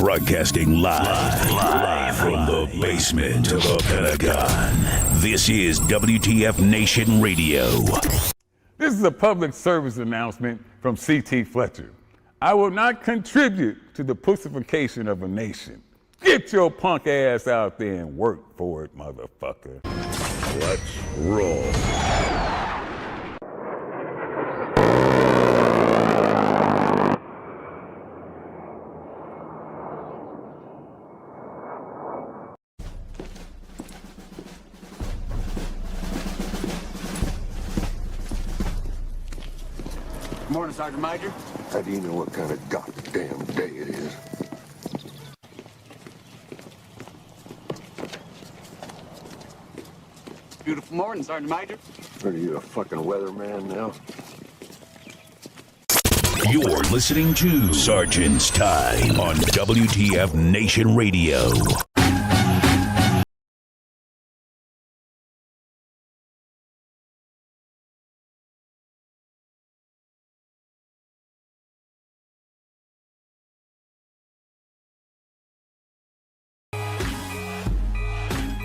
Broadcasting live from the basement of the Pentagon. This is WTF Nation Radio. This is a public service announcement from C.T. Fletcher. I will not contribute to the pussification of a nation. Get your punk ass out there and work for it, motherfucker. Let's roll. Morning, Sergeant Major. How do you know what kind of goddamn day it is? Beautiful morning, Sergeant Major. Are you a fucking weatherman now? You're listening to Sergeant's Time on WTF Nation Radio.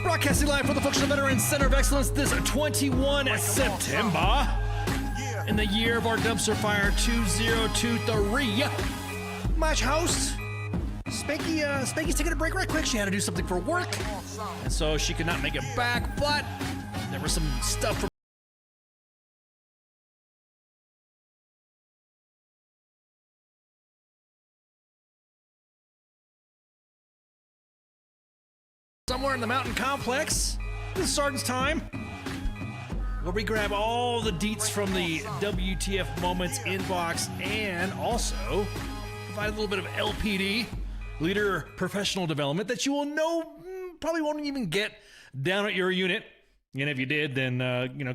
Broadcasting live from the Functional Veterans Center of Excellence this 21 September in the year of our dumpster fire 2023. Match host Spanky's taking a break right quick. She had to do something for work, and so she could not make it back. But there was some stuff from somewhere in the mountain complex. This is Sergeant's Time, where we grab all the deets from the WTF Moments inbox and also provide a little bit of LPD, leader professional development, that you will know probably won't even get down at your unit. And if you did, then,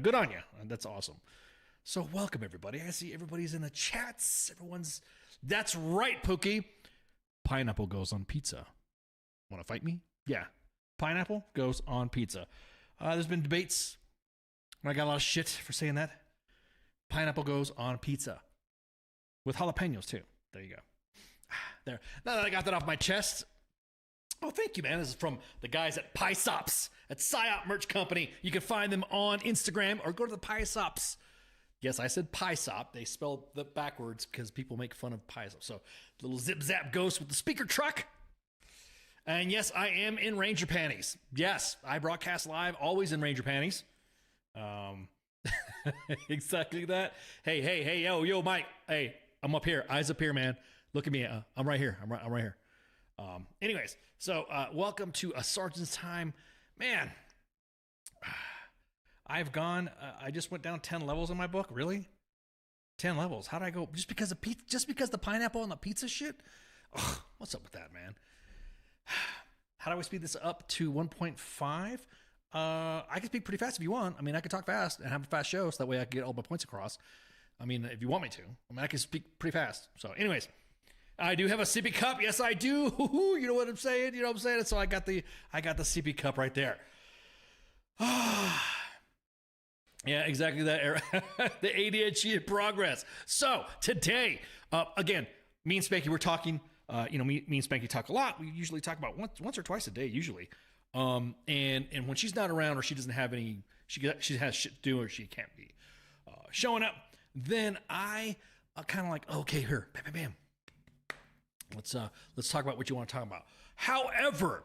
good on you. That's awesome. So welcome, everybody. I see everybody's in the chats. That's right, Pookie. Pineapple goes on pizza. Want to fight me? Yeah. Pineapple goes on pizza. There's been debates. I got a lot of shit for saying that. Pineapple goes on pizza. With jalapenos, too. There you go. There. Now that I got that off my chest. Oh, thank you, man. This is from the guys at PieSops, at PsyOp Merch Company. You can find them on Instagram or go to the PieSops. Yes, I said PieSop. They spelled the backwards because people make fun of PieSop. So, little zip-zap ghost with the speaker truck. And yes, I am in Ranger panties. Yes, I broadcast live, always in Ranger panties. Exactly that. Hey, yo, Mike. Hey, I'm up here. Eyes up here, man. Look at me. I'm right here. I'm right here. Anyways, so welcome to a Sergeant's Time. Man, I've gone. I just went down 10 levels in my book. Really? 10 levels. How did I go? Just because of pizza? Just because the pineapple and the pizza shit? Ugh, what's up with that, man? How do I speed this up to 1.5? I can speak pretty fast if you want. I mean, I could talk fast and have a fast show so that way I can get all my points across. I mean, if you want me to. I mean, I can speak pretty fast. So anyways, I do have a sippy cup. Yes, I do. You know what I'm saying? You know what I'm saying? So I got the sippy cup right there. Yeah, exactly that. The ADHD in progress. So today, again, me and Spanky, we're talking. Me and Spanky talk a lot. We usually talk about once or twice a day, usually. And when she's not around or she doesn't have any, she has shit to do or she can't be showing up, then I kind of like, okay, here, bam. Let's talk about what you want to talk about. However,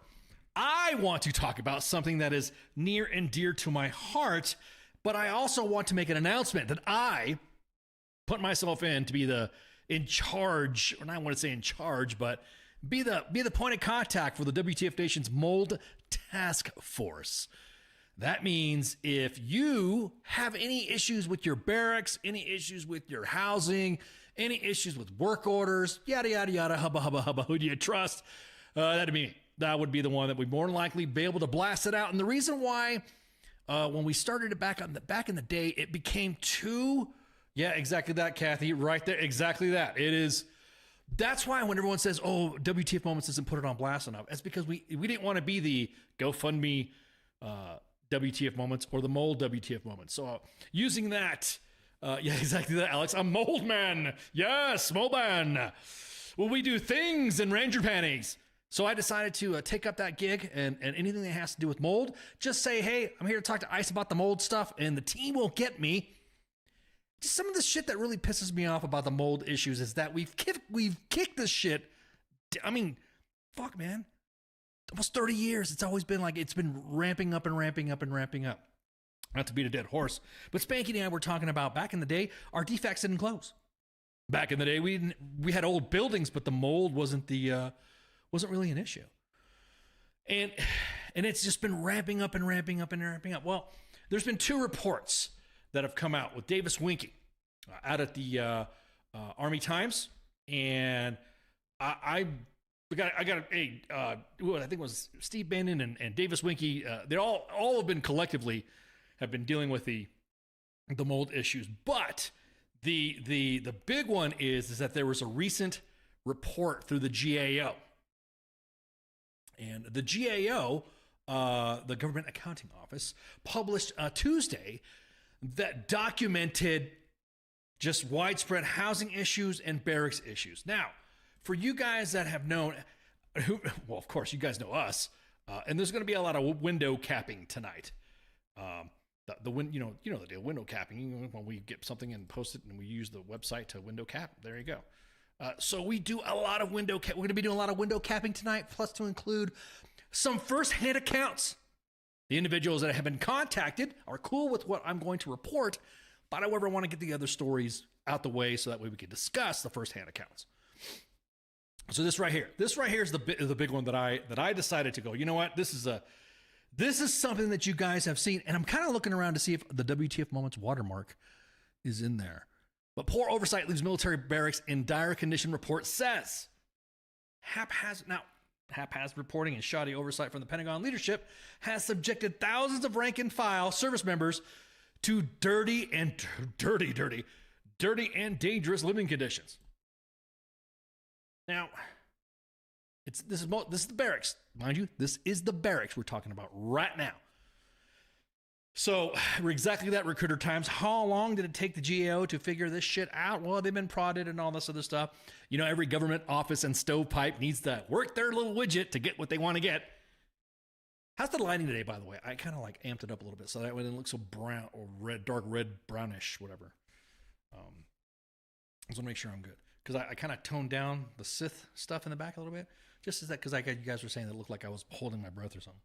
I want to talk about something that is near and dear to my heart, but I also want to make an announcement that I put myself in to be in charge, or not I want to say in charge, but be the point of contact for the WTF Nation's Mold Task Force. That means if you have any issues with your barracks, any issues with your housing, any issues with work orders, yada, yada, yada, hubba, who do you trust? That'd be me. That would be the one that would more than likely be able to blast it out. And the reason why, when we started it back in the day, it became too... Yeah, exactly that, Kathy. Right there. Exactly that. It is. That's why when everyone says, oh, WTF Moments doesn't put it on blast enough, it's because we didn't want to be the GoFundMe WTF Moments or the Mold WTF Moments. So using that, yeah, exactly that, Alex. I'm Mold Man. Yes, Mold Man. Well, we do things in Ranger panties. So I decided to take up that gig and anything that has to do with mold, just say, hey, I'm here to talk to ICE about the mold stuff, and the team will get me. Just some of the shit that really pisses me off about the mold issues is that we've kicked this shit. I mean, fuck, man. Almost 30 years. It's always been like, it's been ramping up and ramping up and ramping up. Not to beat a dead horse, but Spanky and I were talking about back in the day, our defects didn't close. Back in the day, we had old buildings, but the mold wasn't really an issue. And it's just been ramping up and ramping up and ramping up. Well, there's been 2 reports that have come out with Davis Winky out at the Army Times, and I think it was Steve Bannon and Davis Winky. They all have been collectively have been dealing with the mold issues, but the big one is that there was a recent report through the GAO, and the GAO, the Government Accounting Office, published Tuesday that documented just widespread housing issues and barracks issues. Now, for you guys that have known, well, of course, you guys know us, and there's going to be a lot of window capping tonight. The deal, window capping. When we get something and post it, and we use the website to window cap. There you go. So we do a lot of window cap. We're going to be doing a lot of window capping tonight, plus to include some first-hand accounts. The individuals that have been contacted are cool with what I'm going to report, but I however want to get the other stories out the way so that way we can discuss the first-hand accounts. So this right here is the big one that I decided to go. You know what? This is something that you guys have seen, and I'm kind of looking around to see if the WTF Moments watermark is in there. But poor oversight leaves military barracks in dire condition, report says. Haphazard reporting and shoddy oversight from the Pentagon leadership has subjected thousands of rank and file service members to dirty and dangerous living conditions. Now, this is the barracks, mind you. This is the barracks we're talking about right now. So, exactly that, Recruiter Times. How long did it take the GAO to figure this shit out? Well, they've been prodded and all this other stuff. You know, every government office and stovepipe needs to work their little widget to get what they want to get. How's the lighting today, by the way? I kind of like amped it up a little bit so that way it didn't look so brown or red, dark red, brownish, whatever. I just want to make sure I'm good. Because I kind of toned down the Sith stuff in the back a little bit. Just as that, because you guys were saying that it looked like I was holding my breath or something.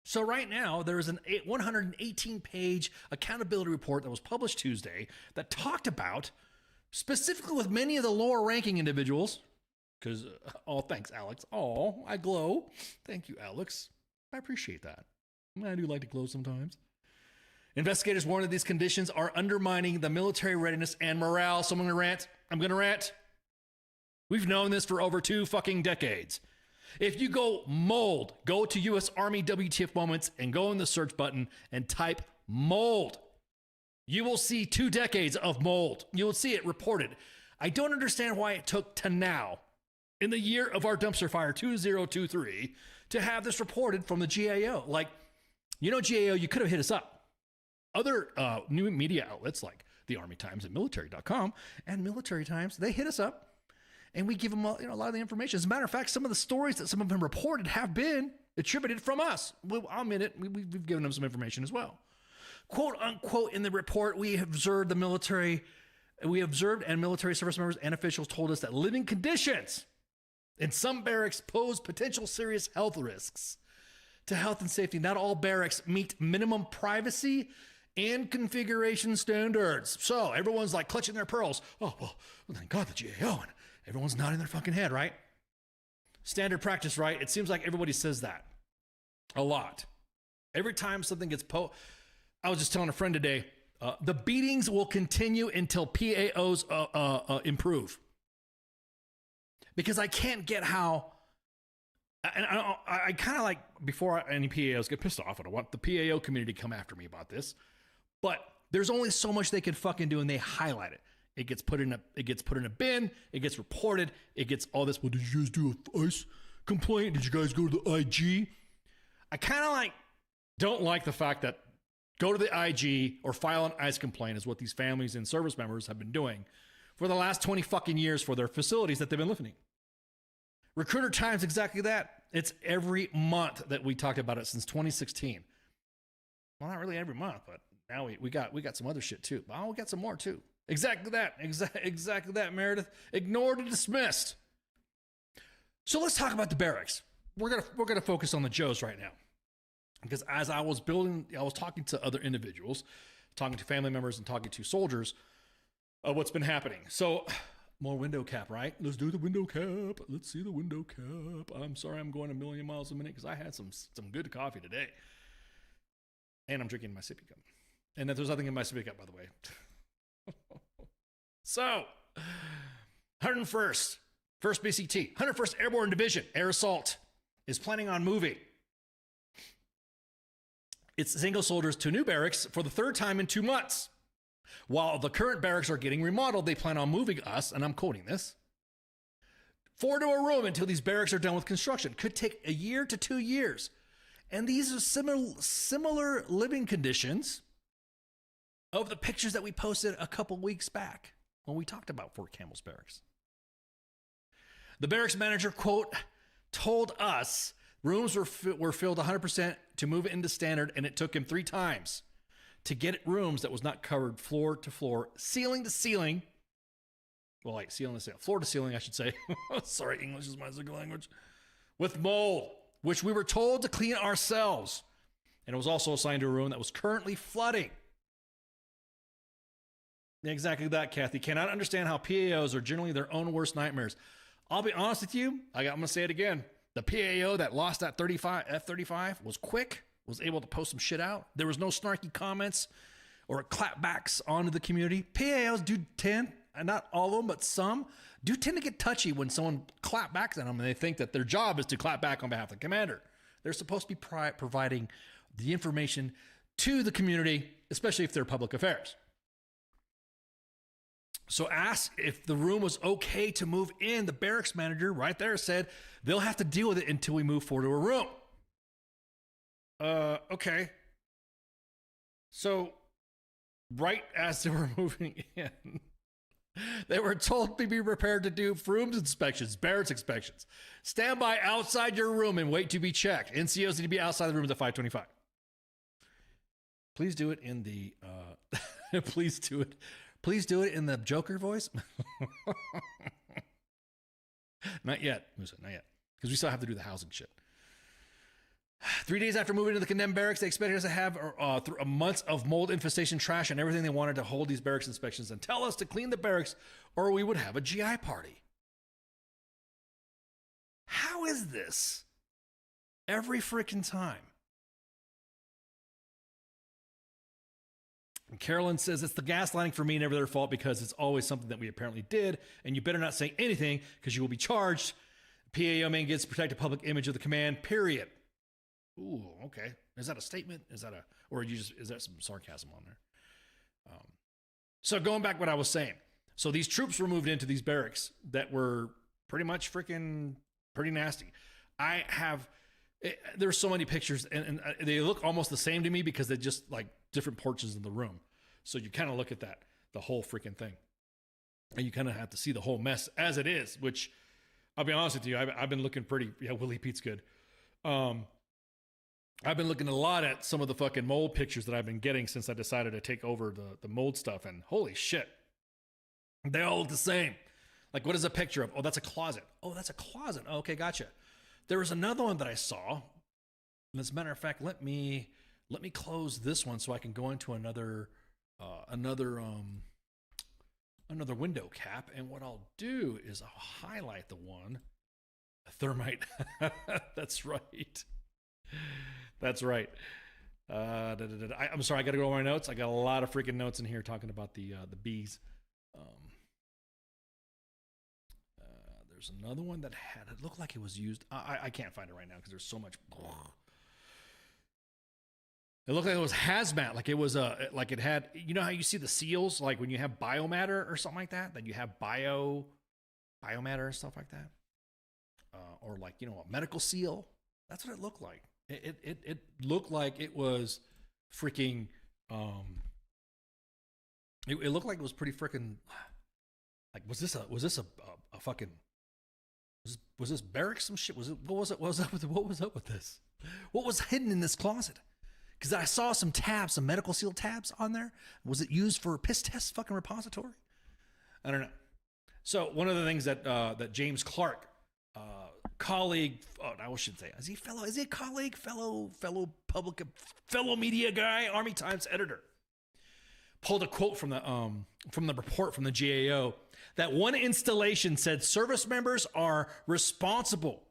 So right now, there is an 118-page accountability report that was published Tuesday that talked about, specifically with many of the lower-ranking individuals, because, thanks, Alex. Oh, I glow. Thank you, Alex. I appreciate that. I do like to glow sometimes. Investigators warn that these conditions are undermining the military readiness and morale. So I'm going to rant. We've known this for over 2 fucking decades. If you go mold, go to U.S. Army WTF Moments and go in the search button and type mold. You will see 2 decades of mold. You will see it reported. I don't understand why it took to now, in the year of our dumpster fire 2023, to have this reported from the GAO. Like, you know, GAO, you could have hit us up. Other new media outlets like the Army Times and military.com and Military Times, they hit us up. And we give them a lot of the information. As a matter of fact, some of the stories that some of them reported have been attributed from us. I'll admit it. We've given them some information as well. Quote unquote in the report, we observed and military service members and officials told us that living conditions in some barracks pose potential serious health risks to health and safety. Not all barracks meet minimum privacy and configuration standards. So everyone's like clutching their pearls. Oh, well thank God the GAO. And everyone's nodding their fucking head, right? Standard practice, right? It seems like everybody says that a lot. Every time something gets I was just telling a friend today, the beatings will continue until PAOs improve. Because I can't get how, and I kind of like, before any PAOs get pissed off, I don't want the PAO community to come after me about this, but there's only so much they can fucking do, and they highlight it. It gets put in a bin. It gets reported. It gets all this. Well, did you guys do a ICE complaint? Did you guys go to the IG? I kind of don't like the fact that go to the IG or file an ICE complaint is what these families and service members have been doing for the last 20 fucking years for their facilities that they've been living in. Recruiter Times, exactly that. It's every month that we talked about it since 2016. Well, not really every month, but now we got some other shit too. Oh, we got some more too. Exactly that. Exactly that, Meredith. Ignored and dismissed. So let's talk about the barracks. We're gonna focus on the Joes right now. Because as I was talking to other individuals, talking to family members and talking to soldiers of what's been happening. So more window cap, right? Let's do the window cap. Let's see the window cap. I'm sorry I'm going a million miles a minute because I had some good coffee today. And I'm drinking my sippy cup. And there's nothing in my sippy cup, by the way. So, 1st BCT, 101st Airborne Division, Air Assault, is planning on moving its single soldiers to new barracks for the 3rd time in 2 months. While the current barracks are getting remodeled, they plan on moving us, and I'm quoting this, 4 to a room until these barracks are done with construction. Could take a year to 2 years. And these are similar living conditions of the pictures that we posted a couple weeks back when we talked about Fort Campbell's barracks. The barracks manager, quote, told us rooms were filled 100% to move it into standard, and it took him 3 times to get rooms that was not covered floor to floor, ceiling to ceiling. Well, like ceiling to ceiling, floor to ceiling, I should say. Sorry, English is my second language. With mold, which we were told to clean ourselves. And it was also assigned to a room that was currently flooding. Exactly that, Kathy. Cannot understand how PAOs are generally their own worst nightmares. I'll be honest with you. I'm going to say it again. The PAO that lost that F-35 was quick, was able to post some shit out. There was no snarky comments or clapbacks onto the community. PAOs do tend, and not all of them, but some, do tend to get touchy when someone clap back at them and they think that their job is to clap back on behalf of the commander. They're supposed to be providing the information to the community, especially if they're public affairs. So asked if the room was okay to move in, the barracks manager right there said they'll have to deal with it until we move forward to a room. Okay. So right as they were moving in, they were told to be prepared to do rooms inspections, barracks inspections. Stand by outside your room and wait to be checked. NCOs need to be outside the room at 5:25. Please do it in the, please do it in the Joker voice. Not yet, Musa, not yet. Because we still have to do the housing shit. 3 days after moving to the condemned barracks, they expected us to have a months of mold infestation, trash, and everything. They wanted to hold these barracks inspections and tell us to clean the barracks or we would have a GI party. How is this? Every freaking time. And Carolyn says it's the gaslighting for me, never their fault, because it's always something that we apparently did, and you better not say anything because you will be charged. PAO main gets to protect the public image of the command, period. Ooh, okay. Is that a statement? Is that is that some sarcasm on there? So going back to what I was saying. So these troops were moved into these barracks that were pretty much freaking pretty nasty. There's so many pictures and they look almost the same to me because they're just like different porches in the room. So you kind of look at the whole freaking thing. And you kind of have to see the whole mess as it is, which I'll be honest with you, I've been looking pretty, yeah, Willie Pete's good. I've been looking a lot at some of the fucking mold pictures that I've been getting since I decided to take over the mold stuff, and holy shit, they all look the same. Like, what is a picture of? Oh, that's a closet. Oh, that's a closet. Oh, okay, gotcha. There was another one that I saw. And as a matter of fact, let me close this one so I can go into another window cap. And what I'll do is I'll highlight the one. Thermite. That's right. That's right. I'm sorry, I got to go over my notes. I got a lot of freaking notes in here talking about the bees. There's another one that it looked like it was used. I can't find it right now because there's so much. It looked like it was hazmat, like it was like it had. You know how you see the seals, like when you have biomatter or something like that. That you have biomatter and stuff like that, or like a medical seal. That's what it looked like. It looked like it was freaking. It looked like it was pretty freaking. Like was this a fucking Was this Barracks some shit? What was up with this? What was hidden in this closet? Because I saw some tabs, some medical seal tabs on there. Was it used for a piss test fucking repository? I don't know. So one of the things that that James Clark, colleague, I shouldn't say, is he a colleague, fellow media guy, Army Times editor, pulled a quote from the report from the GAO that one installation said service members are responsible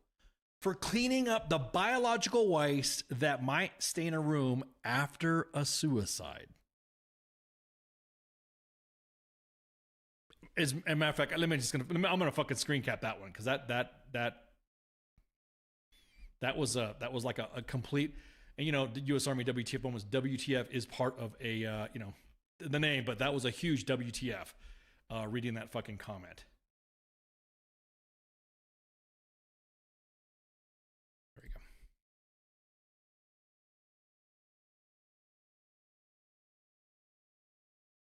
for cleaning up the biological waste that might stain a room after a suicide. As a matter of fact, I'm gonna fucking screen cap that one because that was like a complete, and the U.S. Army WTF one was WTF is part of a the name, but that was a huge WTF. Reading that fucking comment. There we go.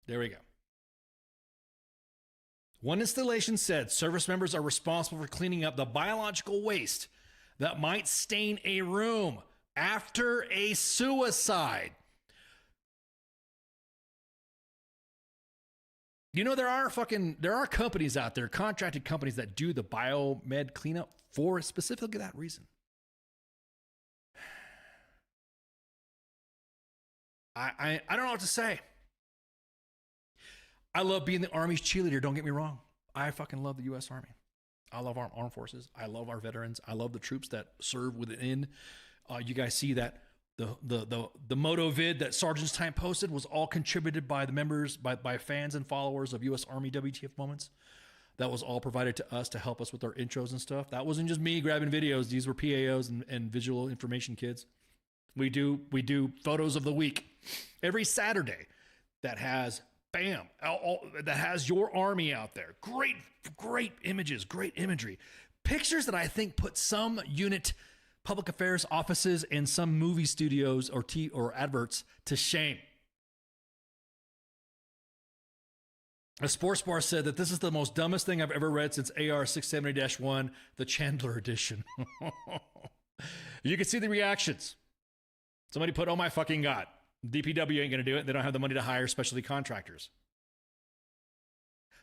There we go. One installation said service members are responsible for cleaning up the biological waste that might stain a room after a suicide. There are companies out there, contracted companies that do the biomed cleanup for specifically that reason. I don't know what to say. I love being the Army's cheerleader. Don't get me wrong. I fucking love the U.S. Army. I love our armed forces. I love our veterans. I love the troops that serve within. You guys see that the moto vid that Sergeant's Time posted was all contributed by the members, by fans and followers of U.S. Army WTF Moments. That was all provided to us to help us with our intros and stuff. That wasn't just me grabbing videos. These were PAOs and visual information kids. We do photos of the week every Saturday that has that has your Army out there. Great images, great imagery. Pictures that I think put some unit public affairs offices and some movie studios or adverts to shame. A sports bar said that this is the most dumbest thing I've ever read since AR 670-1, the Chandler edition. You can see the reactions. Somebody put, oh my fucking God, DPW ain't gonna do it. They don't have the money to hire specialty contractors.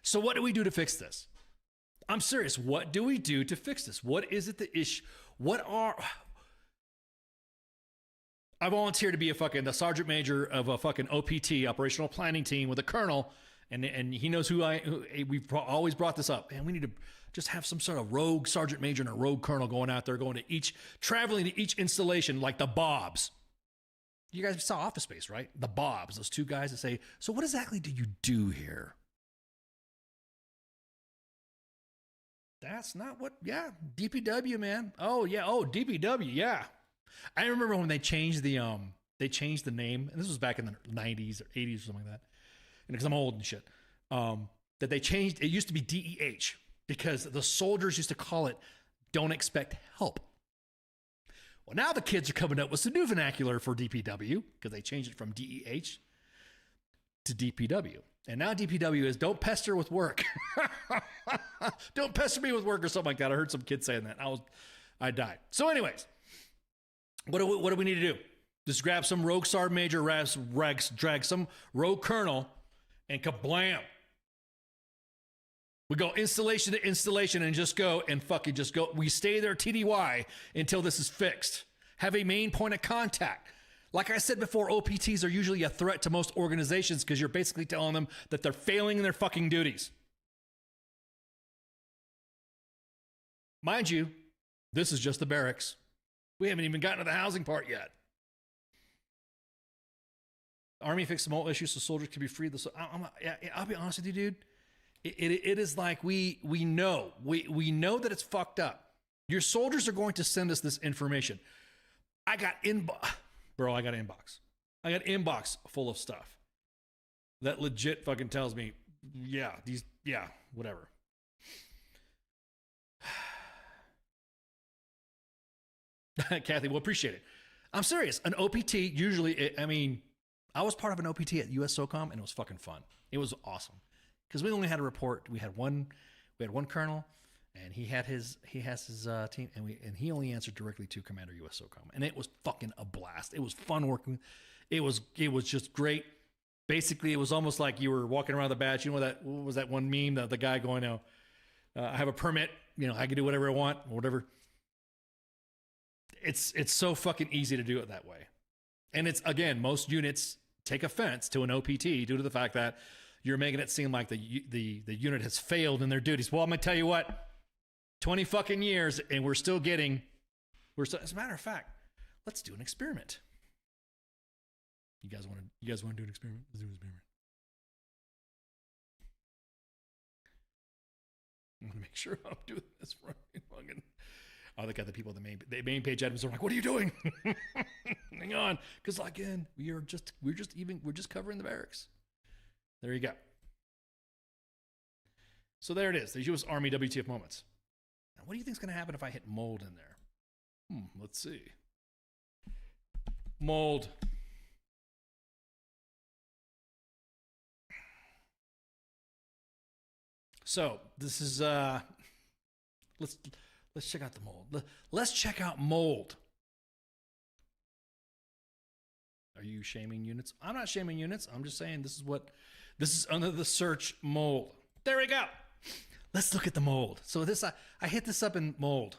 So what do we do to fix this? I'm serious. What do we do to fix this? What is it the issue? I volunteered to be the sergeant major of a fucking OPT, operational planning team, with a colonel, and he knows we've always brought this up. Man, we need to just have some sort of rogue sergeant major and a rogue colonel going out there, traveling to each installation like the Bobs. You guys saw Office Space, right? The Bobs, those two guys that say, so what exactly do you do here? That's not DPW, man. Oh yeah, DPW, yeah. I remember when they changed the name, and this was back in the 90s or 80s or something like that. And because I'm old and shit, that they changed, it used to be DEH because the soldiers used to call it don't expect help. Well, now the kids are coming up with some new vernacular for DPW because they changed it from DEH to DPW. And now DPW is don't pester with work. Don't pester me with work or something like that. I heard some kid saying that. I died. So anyways, what do we need to do? Just grab some rogue sergeant major, drag some rogue colonel, and kablam. We go installation to installation and just go. We stay there TDY until this is fixed. Have a main point of contact. Like I said before, OPTs are usually a threat to most organizations because you're basically telling them that they're failing in their fucking duties. Mind you, this is just the barracks. We haven't even gotten to the housing part yet. Army fixed some old issues so soldiers can be freed. I'll be honest with you, dude. It is like we know that it's fucked up. Your soldiers are going to send us this information. I got inbox. I got inbox full of stuff that legit fucking tells me, whatever. Kathy, we'll appreciate it. I'm serious. An OPT usually, I was part of an OPT at US SOCOM and it was fucking fun. It was awesome because we only had a report. We had one colonel And he has his team, and he only answered directly to Commander U.S. SOCOM, and it was fucking a blast. It was fun working. It was just great. Basically, it was almost like you were walking around the badge. You know what was that one meme? The guy going, I have a permit. I can do whatever I want, or whatever. It's so fucking easy to do it that way. And it's, again, most units take offense to an OPT due to the fact that you're making it seem like the unit has failed in their duties. Well, I'm going to tell you what, 20 fucking years, and we're still, as a matter of fact, let's do an experiment. You guys want to do an experiment? Let's do an experiment. I want to make sure I'm doing this right. I look at the people, the main page admins are like, what are you doing? Hang on. Because again, we're just covering the barracks. There you go. So there it is. The U.S. Army WTF moments. Now, what do you think is going to happen if I hit mold in there? Let's see. Mold. So this is let's check out the mold. Let's check out mold. Are you shaming units? I'm not shaming units. I'm just saying this is under the search mold. There we go. Let's look at the mold. So this I hit this up in mold.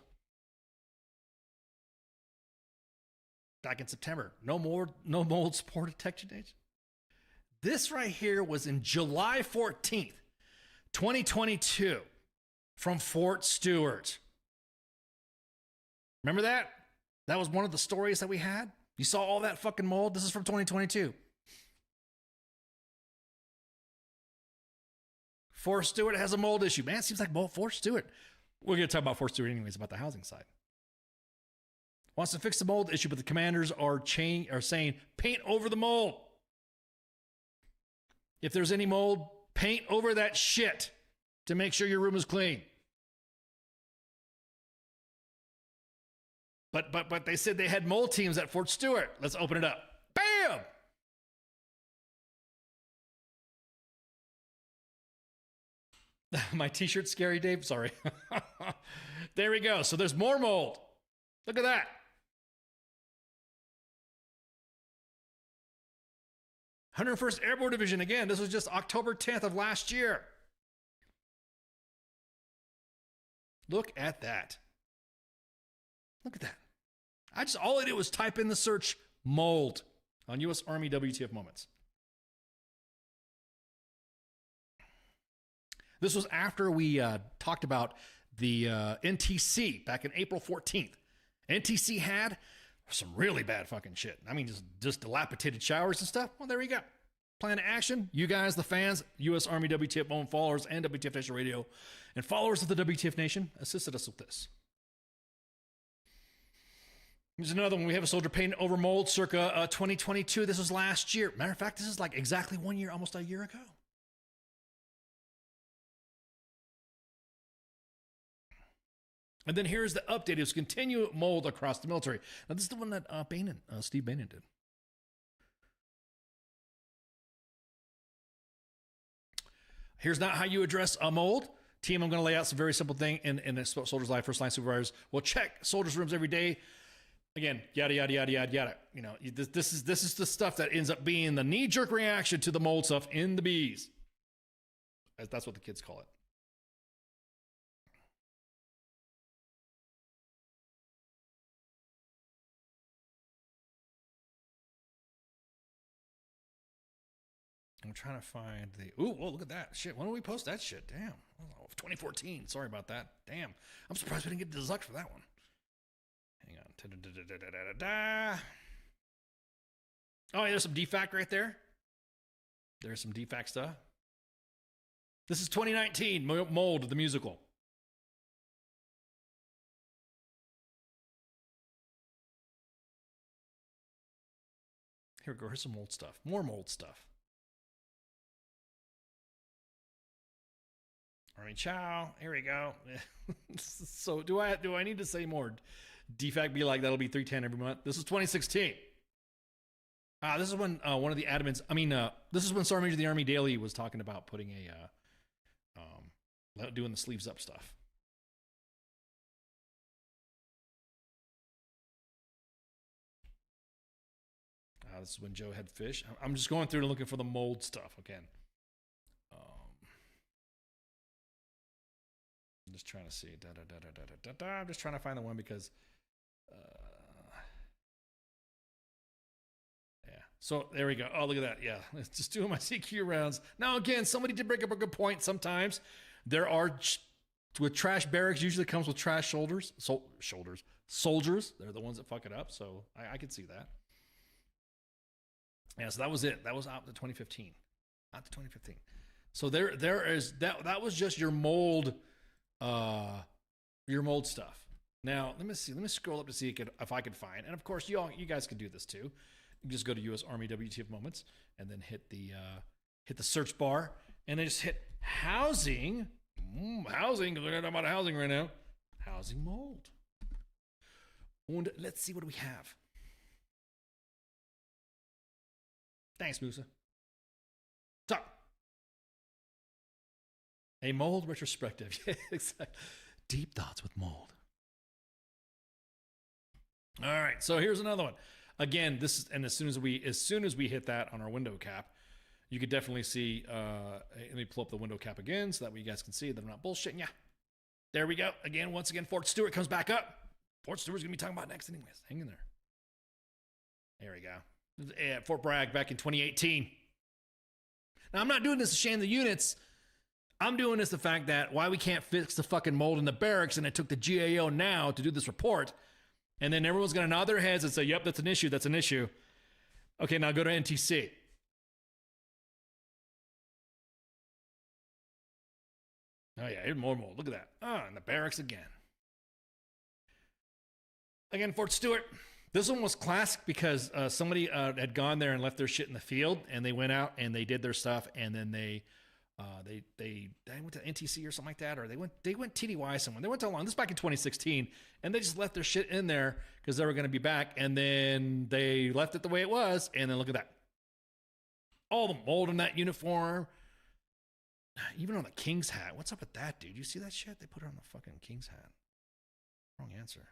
Back in September. No mold support detection age. This right here was in July 14th, 2022 from Fort Stewart. Remember that? That was one of the stories that we had. You saw all that fucking mold? This is from 2022. Fort Stewart has a mold issue. Man, it seems like Fort Stewart. We're going to talk about Fort Stewart anyways, about the housing side. Wants to fix the mold issue, but the commanders are saying, paint over the mold. If there's any mold, paint over that shit to make sure your room is clean. But they said they had mold teams at Fort Stewart. Let's open it up. Bam! My t-shirt scary, Dave? Sorry. There we go. So there's more mold. Look at that. 101st Airborne Division. Again, this was just October 10th of last year. Look at that. Look at that. All I did was type in the search mold on U.S. Army WTF moments. This was after we talked about the NTC back in April 14th. NTC had some really bad fucking shit. I mean, just dilapidated showers and stuff. Well, there you go. Plan of action. You guys, the fans, U.S. Army WTF moment followers and WTF Nation Radio, and followers of the WTF Nation assisted us with this. Here's another one. We have a soldier painted over mold circa 2022. This was last year. Matter of fact, this is like exactly 1 year, almost a year ago. And then here's the update. It was continue mold across the military. Now, this is the one that Steve Bannon did. Here's not how you address a mold. Team, I'm going to lay out some very simple thing in a soldier's life. First line supervisors will check soldiers' rooms every day. Again, yada, yada, yada, yada, yada. You know, this is the stuff that ends up being the knee-jerk reaction to the mold stuff in the bees. That's what the kids call it. I'm trying to find the... Ooh, whoa, look at that. Shit, when did we post that shit? Damn. Oh, 2014. Sorry about that. Damn. I'm surprised we didn't get the Zuck for that one. Hang on. Oh, yeah, there's some DFAC right there. There's some DFAC stuff. This is 2019, Mold, the musical. Here we go. Here's some mold stuff. More mold stuff. All right, ciao. Here we go. So do I need to say more? DFAC be like, that'll be 310 every month. This is 2016. This is when one of the admins, this is when Sergeant Major of the Army Daily was talking about putting doing the sleeves up stuff. This is when Joe had fish. I'm just going through and looking for the mold stuff again. I'm just trying to see. I'm just trying to find the one because, yeah. So there we go. Oh, look at that. Yeah, it's just doing my CQ rounds. Now, again, somebody did bring up a good point. Sometimes there are, with trash barracks, usually comes with trash soldiers. Soldiers. They're the ones that fuck it up. So I could see that. Yeah, so that was it. That was out to 2015. Out to 2015. So there is that was just your mold stuff. Now, let me see. Let me scroll up to see if I could find. And of course, you guys can do this too. You can just go to US Army WTF moments and then hit the search bar and then just hit housing. Housing, because we're talking about housing right now. Housing mold. And let's see what we have. Thanks, Musa. So, a mold retrospective. Yeah, exactly. Deep thoughts with mold. All right, so here's another one. Again, this is, and as soon as we hit that on our window cap, you could definitely see. Let me pull up the window cap again so that way you guys can see that I'm not bullshitting. Yeah, there we go. Once again, Fort Stewart comes back up. Fort Stewart's gonna be talking about next, anyways. Hang in there. There we go. At Fort Bragg back in 2018. Now, I'm not doing this to shame the units. I'm doing this the fact that why we can't fix the fucking mold in the barracks, and it took the GAO now to do this report. And then everyone's going to nod their heads and say, yep, that's an issue, that's an issue. Okay, now go to NTC. Oh, yeah, here's more mold. Look at that. Oh, in the barracks again. Again, Fort Stewart. This one was classic because somebody had gone there and left their shit in the field, and they went out and they did their stuff, and then they went to NTC or something like that, or they went TDY somewhere. They went to Long. This back in 2016, and they just left their shit in there because they were going to be back, and then they left it the way it was, and then look at that. All the mold in that uniform, even on the King's hat. What's up with that, dude? You see that shit? They put it on the fucking King's hat. Wrong answer.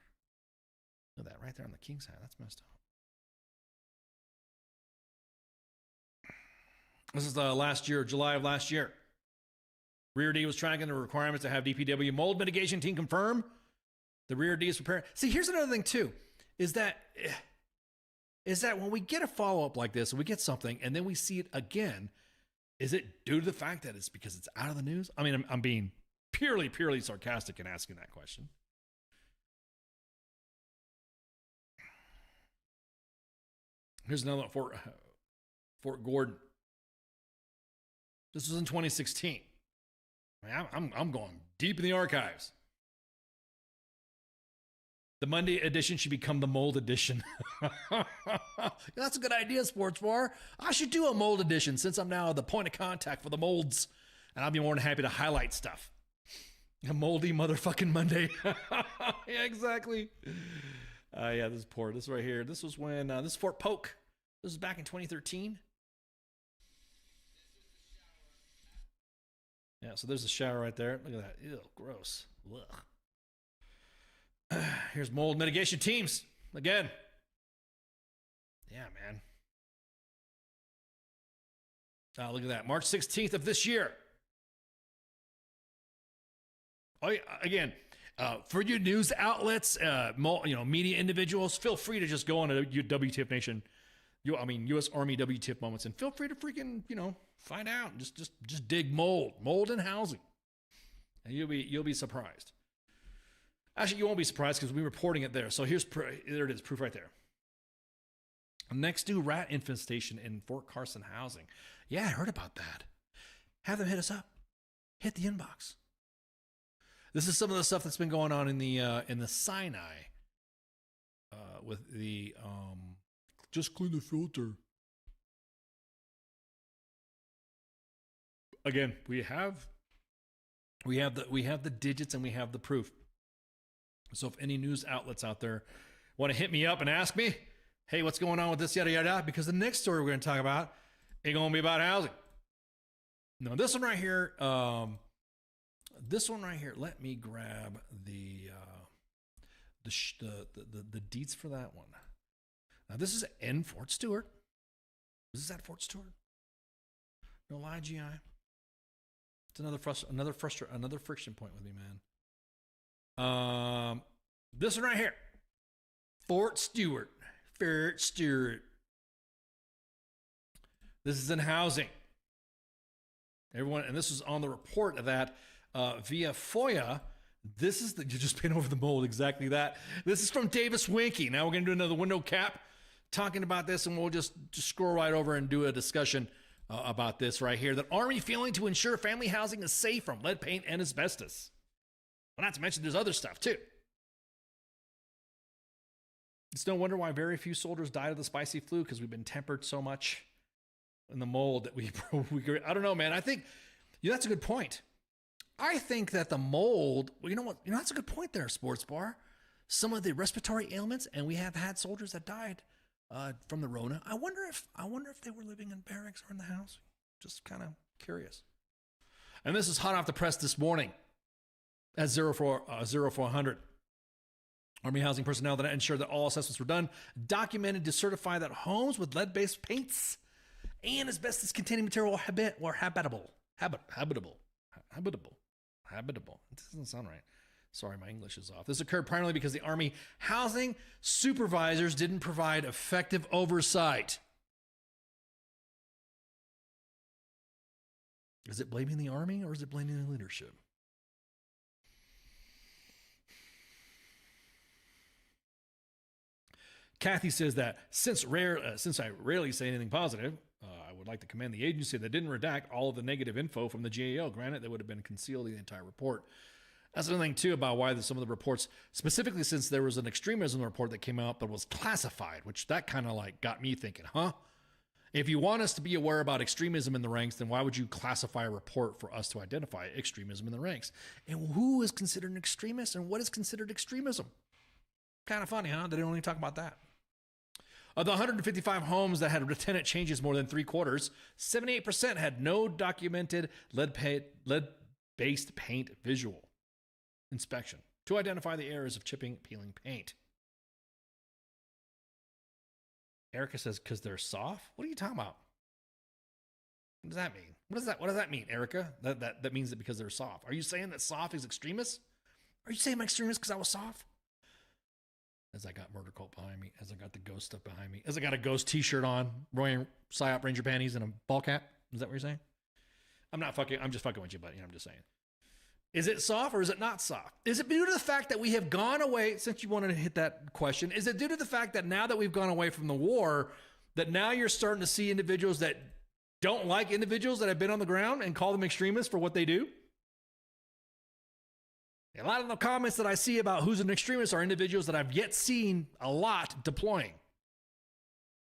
Look at that right there on the King's hat. That's messed up. This is last year, July of last year. Rear D was tracking the requirements to have DPW mold mitigation team confirm. The Rear D is preparing. See, here's another thing too, is that when we get a follow-up like this, and we get something, and then we see it again, is it due to the fact that it's because it's out of the news? I mean, I'm being purely sarcastic in asking that question. Here's another one, Fort Gordon. This was in 2016. I'm going deep in the archives. The Monday edition should become the mold edition. That's a good idea, Sports Bar. I should do a mold edition since I'm now the point of contact for the molds. And I'll be more than happy to highlight stuff. A moldy motherfucking Monday. Yeah, exactly. Yeah, this is poor. This right here. This was when, this is Fort Polk. This was back in 2013. Yeah, so there's a shower right there. Look at that. Ew, gross. Ugh. Here's mold mitigation teams. Again. Yeah, man. Look at that. March 16th of this year. Oh, yeah, again, for your news outlets, media individuals, feel free to just go on to WTF Nation. U.S. Army WTF moments, and feel free to freaking, find out. Just dig mold and housing, and you'll be surprised. Actually, you won't be surprised because we're reporting it there. So there it is, proof right there. Next to rat infestation in Fort Carson housing. Yeah, I heard about that. Have them hit us up. Hit the inbox. This is some of the stuff that's been going on in the Sinai with the just clean the filter. Again, we have the digits and we have the proof. So if any news outlets out there want to hit me up and ask me, hey, what's going on with this, yada, yada, because the next story we're going to talk about ain't going to be about housing. No, this one right here, let me grab the deets for that one. Now, this is in Fort Stewart. Is this at Fort Stewart? No lie, GI. It's another friction point with me, man. This one right here. Fort Stewart. Fort Stewart. This is in housing. Everyone, and this is on the report of that via FOIA. This is you just paint over the mold, exactly that. This is from Davis Winky. Now we're going to do another window cap talking about this, and we'll just scroll right over and do a discussion about this right here. That Army failing to ensure family housing is safe from lead paint and asbestos. Well, not to mention there's other stuff too. It's no wonder why very few soldiers died of the spicy flu, because we've been tempered so much in the mold that we I don't know, man. I think that's a good point. I think that the mold, well, you know what? That's a good point there, Sports Bar. Some of the respiratory ailments, and we have had soldiers that died from the Rona. I wonder if they were living in barracks or in the house. Just kind of curious. And this is hot off the press this morning at 0400. Army housing personnel that ensured that all assessments were done, documented to certify that homes with lead-based paints and asbestos-containing material were habitable. Habitable. It doesn't sound right. Sorry, my English is off. This occurred primarily because the Army housing supervisors didn't provide effective oversight. Is it blaming the Army or is it blaming the leadership? Kathy says that since I rarely say anything positive, I would like to commend the agency that didn't redact all of the negative info from the GAO. Granted, that would have been concealed in the entire report. That's another thing, too, about why some of the reports, specifically since there was an extremism report that came out but was classified, which that kind of like got me thinking, huh? If you want us to be aware about extremism in the ranks, then why would you classify a report for us to identify extremism in the ranks? And who is considered an extremist and what is considered extremism? Kind of funny, huh? They didn't only talk about that. Of the 155 homes that had tenant changes more than 3/4, 78% had no documented lead-based paint visual inspection to identify the errors of chipping, peeling paint. Erica says, because they're soft? What are you talking about? What does that mean? What does that mean, Erica? That means that because they're soft. Are you saying that soft is extremist? Are you saying I'm extremist because I was soft? As I got murder cult behind me, as I got the ghost stuff behind me, as I got a ghost t-shirt on, wearing PSYOP Ranger panties and a ball cap. Is that what you're saying? I'm just fucking with you, buddy. I'm just saying. Is it soft or is it not soft? Is it due to the fact that we have gone away, since you wanted to hit that question, is it due to the fact that now that we've gone away from the war, that now you're starting to see individuals that don't like individuals that have been on the ground and call them extremists for what they do? A lot of the comments that I see about who's an extremist are individuals that I've yet seen a lot deploying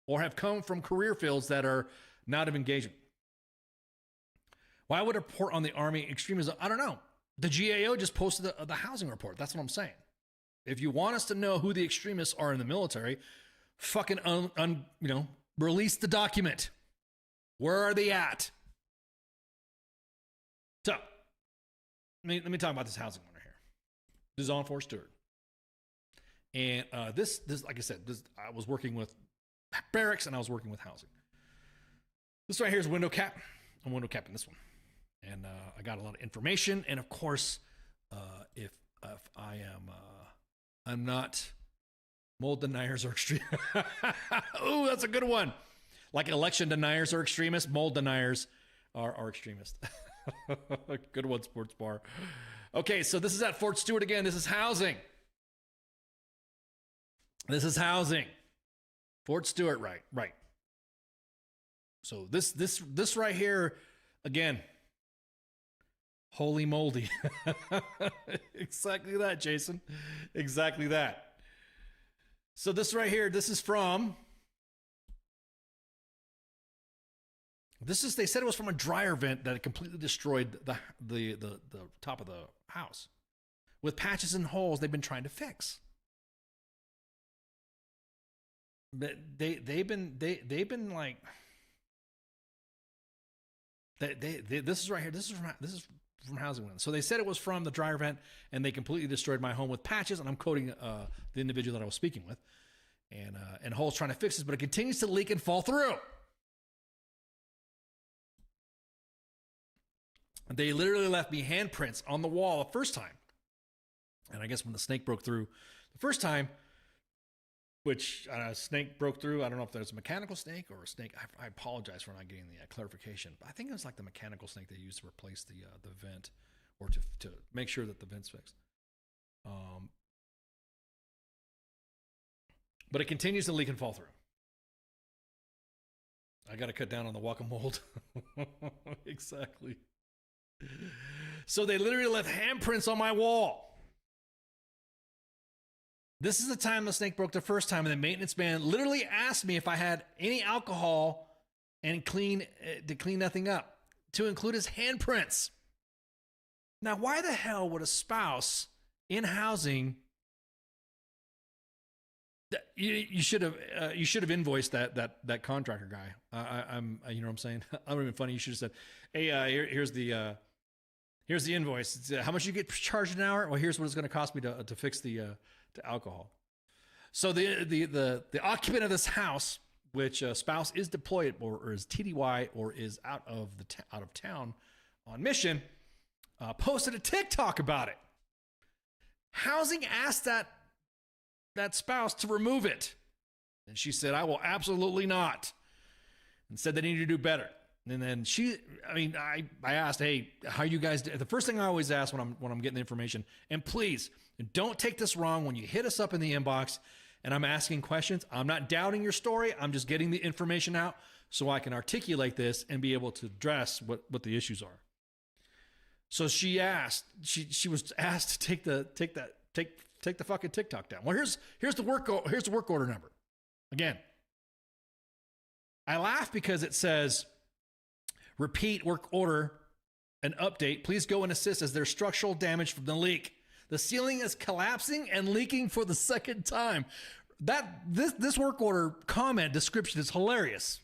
or have come from career fields that are not of engagement. Why would a report on the Army extremism? I don't know. The GAO just posted the housing report. That's what I'm saying. If you want us to know who the extremists are in the military, fucking release the document. Where are they at? So, let me talk about this housing one right here. This is on Fort Stewart. And this, like I said, I was working with Barracks and I was working with housing. This right here is a window cap. I'm window capping this one. And I got a lot of information. And of course, if I am, I'm not, mold deniers are extreme. Ooh, that's a good one. Like election deniers are extremists, mold deniers are extremists. Good one, Sports Bar. Okay, so this is at Fort Stewart again. This is housing. This is housing. Fort Stewart, right. So this right here, again, holy moldy. Exactly that, Jason. Exactly that. So this right here, this is from, they said it was from a dryer vent that completely destroyed the top of the house with patches and holes they've been trying to fix. But they've been like, this is right here. This is from housing. So they said it was from the dryer vent, and they completely destroyed my home with patches. And I'm quoting the individual that I was speaking with, and holes trying to fix this, but it continues to leak and fall through. They literally left me handprints on the wall the first time. And I guess when the snake broke through the first time, which snake broke through, I don't know if there's a mechanical snake or a snake. I apologize for not getting the clarification. But I think it was like the mechanical snake they used to replace the vent, or to make sure that the vent's fixed. But it continues to leak and fall through. I got to cut down on the walk-in mold. Exactly. So they literally left handprints on my wall. This is the time the snake broke the first time, and the maintenance man literally asked me if I had any alcohol and to clean nothing up, to include his handprints. Now, why the hell would a spouse in housing? You should have invoiced that contractor guy. I'm you know what I'm saying? I'm even funny. You should have said, "Hey, here's the invoice. It's, how much you get charged an hour? Well, here's what it's going to cost me to fix the alcohol." So the occupant of this house, which spouse is deployed or is TDY or is out of town on mission, posted a TikTok about it. Housing asked that spouse to remove it, and she said, "I will absolutely not," and said they need to do better. And then I asked, "Hey, how you guys do?" The first thing I always ask when I'm getting the information, and please don't take this wrong when you hit us up in the inbox and I'm asking questions. I'm not doubting your story. I'm just getting the information out so I can articulate this and be able to address what the issues are. So she was asked to take the fucking TikTok down. Well, here's the work order number. Again, I laugh because it says, "Repeat work order, an update. Please go and assist as there's structural damage from the leak. The ceiling is collapsing and leaking for the second time." This work order comment description is hilarious.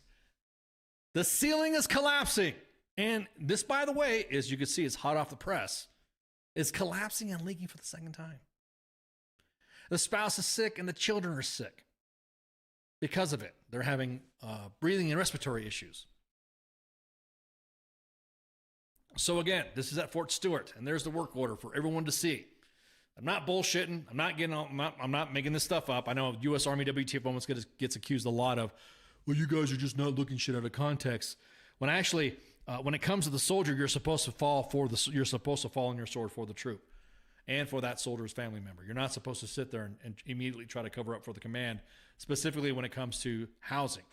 The ceiling is collapsing. And this, by the way, as you can see, is hot off the press, is collapsing and leaking for the second time. The spouse is sick and the children are sick because of it. They're having breathing and respiratory issues. So again, this is at Fort Stewart, and there's the work order for everyone to see. I'm not bullshitting. I'm not making this stuff up. I know U.S. Army WTF almost gets accused a lot of, "Well, you guys are just not looking shit out of context." When actually, when it comes to the soldier, you're supposed to fall on your sword for the troop and for that soldier's family member. You're not supposed to sit there and immediately try to cover up for the command, specifically when it comes to housing.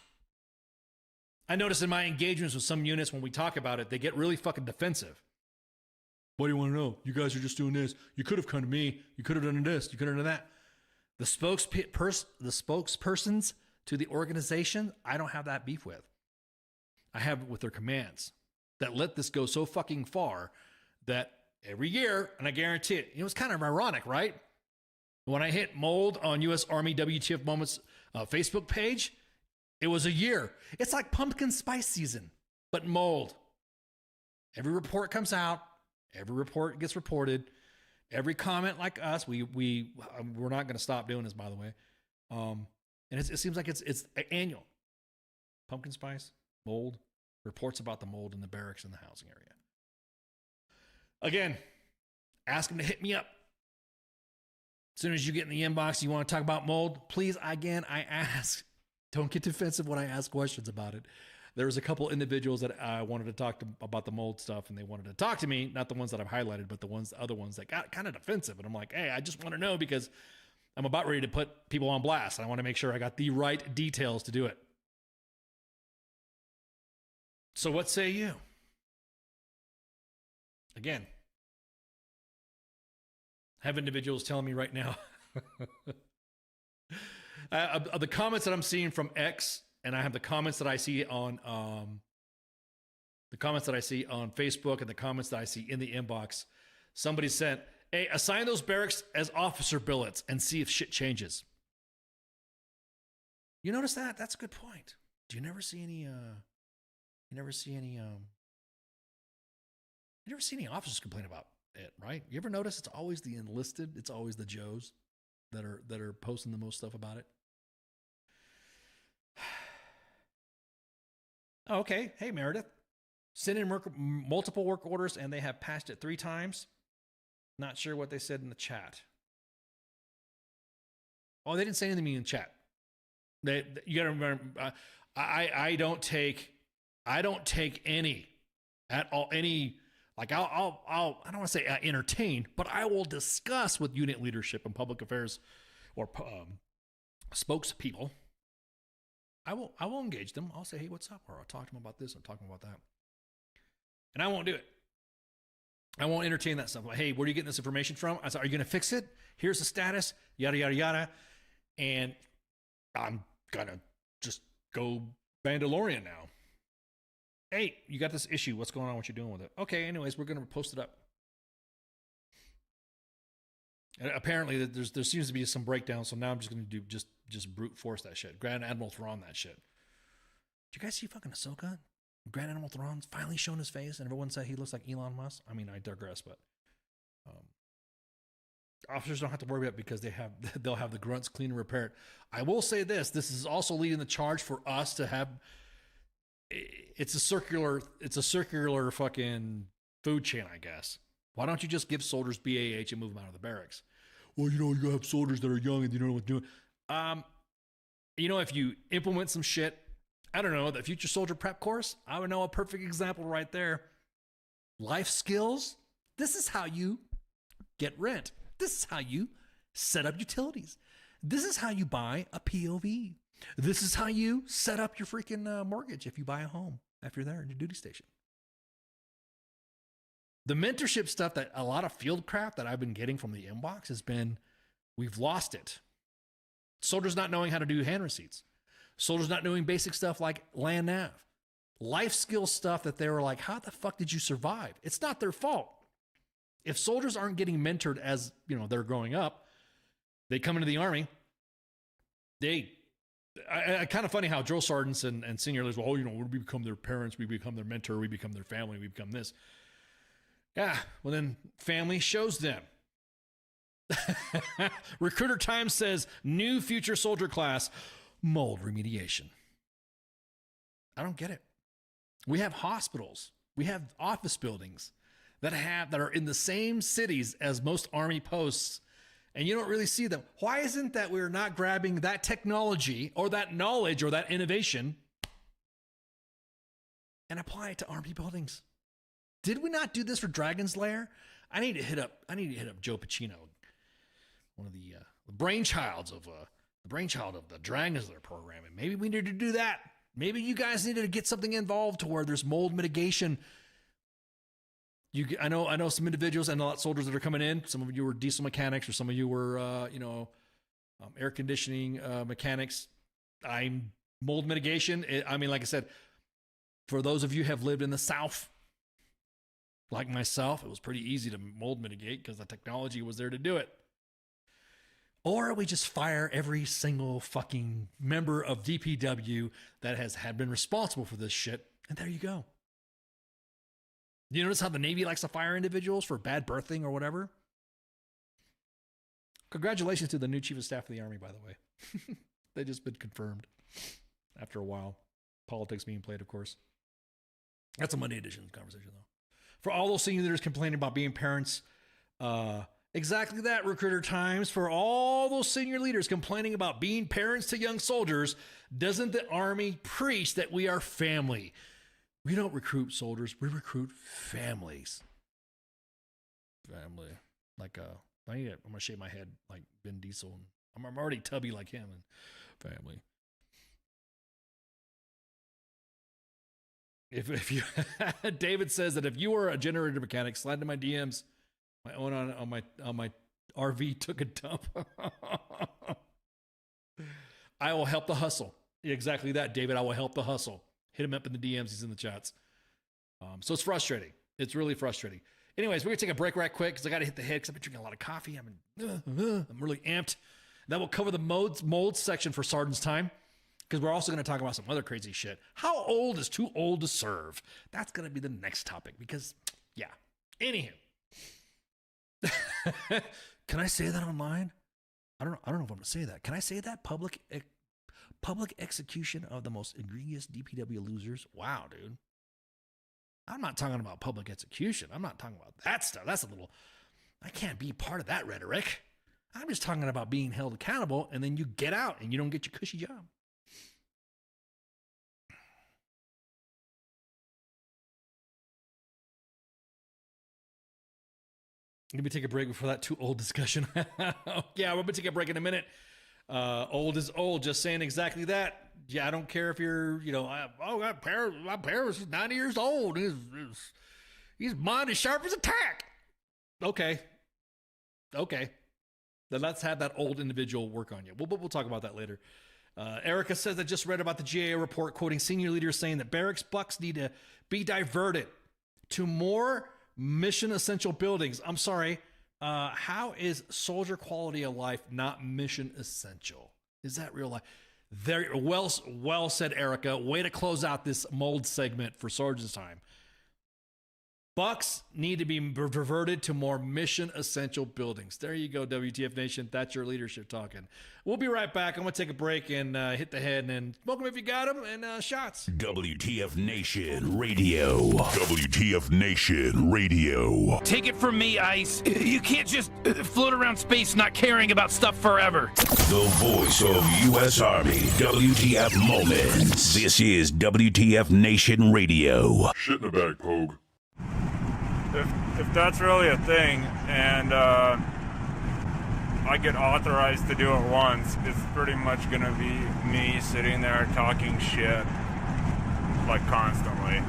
I notice in my engagements with some units, when we talk about it, they get really fucking defensive. "What do you want to know? You guys are just doing this. You could have come to me. You could have done this. You could have done that." The spokespersons to the organization, I don't have that beef with. I have it with their commands that let this go so fucking far that every year, and I guarantee it, it's kind of ironic, right? When I hit mold on U.S. Army WTF Moments Facebook page, it was a year. It's like pumpkin spice season, but mold. Every report comes out. Every report gets reported. Every comment like us, we're not going to stop doing this, by the way. And it seems like it's annual. Pumpkin spice, mold, reports about the mold in the barracks and the housing area. Again, ask them to hit me up. As soon as you get in the inbox, you want to talk about mold, please, again, I ask. Don't get defensive when I ask questions about it. There was a couple individuals that I wanted to talk to about the mold stuff, and they wanted to talk to me, not the ones that I've highlighted, but the other ones that got kind of defensive. And I'm like, "Hey, I just want to know because I'm about ready to put people on blast. I want to make sure I got the right details to do it." So what say you? Again, I have individuals telling me right now, the comments that I'm seeing from X, and I have the comments that I see on Facebook, and the comments that I see in the inbox. Somebody sent, "Hey, assign those barracks as officer billets and see if shit changes." You notice that? That's a good point. Do you never see any officers complain about it, right? You ever notice it's always the enlisted, it's always the Joes that are posting the most stuff about it? Oh, okay. Hey, Meredith. Sent in multiple work orders, and they have passed it 3 times. Not sure what they said in the chat. Oh, they didn't say anything in the chat. You got to remember, I don't take any at all. Any, like I don't want to say entertain, but I will discuss with unit leadership and public affairs or spokespeople. I will engage them. I'll say, hey, what's up? Or I'll talk to them about this. I'm talking about that. And I won't do it. I won't entertain that stuff. Like, hey, where are you getting this information from? I said, are you going to fix it? Here's the status, yada, yada, yada. And I'm going to just go Mandalorian now. Hey, you got this issue. What's going on? What you doing with it? Okay, anyways, we're going to post it up. And apparently, there seems to be some breakdown, so now I'm just going to do just brute force that shit. Grand Admiral Thrawn that shit. Did you guys see fucking Ahsoka? Grand Admiral Thrawn's finally shown his face, and everyone said he looks like Elon Musk. I mean, I digress, but officers don't have to worry about it because they'll have the grunts clean and repair it. I will say this is also leading the charge for us to have. It's a circular fucking food chain, I guess. Why don't you just give soldiers BAH and move them out of the barracks? Well, you gotta have soldiers that are young and you don't know what to do. If you implement some shit, I don't know, the future soldier prep course, I would know a perfect example right there. Life skills. This is how you get rent. This is how you set up utilities. This is how you buy a POV. This is how you set up your freaking mortgage if you buy a home after you're there in your duty station. The mentorship stuff that a lot of field crap that I've been getting from the inbox has been, we've lost it. Soldiers not knowing how to do hand receipts. Soldiers not knowing basic stuff like land nav. Life skill stuff that they were like, how the fuck did you survive? It's not their fault. If soldiers aren't getting mentored as, they're growing up, they come into the Army, kind of funny how drill sergeants and senior leaders, we become their parents, we become their mentor, we become their family, we become this. Yeah, well then family shows them. Recruiter Times says, new future soldier class, mold remediation. I don't get it. We have hospitals. We have office buildings that are in the same cities as most Army posts, and you don't really see them. Why isn't that we're not grabbing that technology or that knowledge or that innovation and apply it to Army buildings? Did we not do this for Dragon's Lair? I need to hit up Joe Pacino, one of the brainchild of the Dragon's Lair program, and maybe we need to do that. Maybe you guys needed to get something involved to where there's mold mitigation. I know some individuals and a lot of soldiers that are coming in. Some of you were diesel mechanics, or some of you were air conditioning mechanics. I'm mold mitigation. Like I said, for those of you who have lived in the South, like myself, it was pretty easy to mold mitigate because the technology was there to do it. Or we just fire every single fucking member of DPW that had been responsible for this shit, and there you go. You notice how the Navy likes to fire individuals for bad birthing or whatever? Congratulations to the new Chief of Staff of the Army, by the way. They just been confirmed after a while. Politics being played, of course. That's a Monday edition conversation, though. For all those senior leaders complaining about being parents, exactly that, Recruiter Times. For all those senior leaders complaining about being parents to young soldiers, doesn't the Army preach that we are family? We don't recruit soldiers, we recruit families. Family. I'm going to shave my head like Vin Diesel. I'm already tubby like him. And family. If you David says that if you were a generator mechanic, slide into my DMs. My own on my RV took a dump. I will help the hustle. Exactly that, David. I will help the hustle. Hit him up in the DMs. He's in the chats. So it's frustrating. It's really frustrating. Anyways, we're gonna take a break right quick because I got to hit the head because I've been drinking a lot of coffee. I'm really amped. That will cover the mold section for Sergeant's time. Because we're also going to talk about some other crazy shit. How old is too old to serve? That's going to be the next topic because, yeah. Anywho. Can I say that online? I don't know if I'm going to say that. Can I say that? Public execution of the most egregious DPW losers? Wow, dude. I'm not talking about public execution. I'm not talking about that stuff. I can't be part of that rhetoric. I'm just talking about being held accountable, and then you get out and you don't get your cushy job. Let me take a break before that too old discussion. Yeah, we're going to take a break in a minute. Old is old, just saying exactly that. Yeah, I don't care if you're, my parents is 90 years old. His mind is sharp as a tack. Okay. Then let's have that old individual work on you. We'll talk about that later. Erica says, I just read about the GAO report quoting senior leaders saying that barracks bucks need to be diverted to more mission essential buildings. I'm sorry. How is soldier quality of life not mission essential? Is that real life? Very well said, Erica. Way to close out this mold segment for Sergeant's Time. Bucks need to be diverted to more mission essential buildings. There you go, WTF Nation. That's your leadership talking. We'll be right back. I'm going to take a break and hit the head and smoke them if you got them, and shots. WTF Nation Radio. WTF Nation Radio. Take it from me, Ice. You can't just float around space not caring about stuff forever. The voice of U.S. Army. WTF Moments. This is WTF Nation Radio. Shit in the bag, Pogue. If that's really a thing, and I get authorized to do it once, it's pretty much gonna be me sitting there talking shit, like, constantly.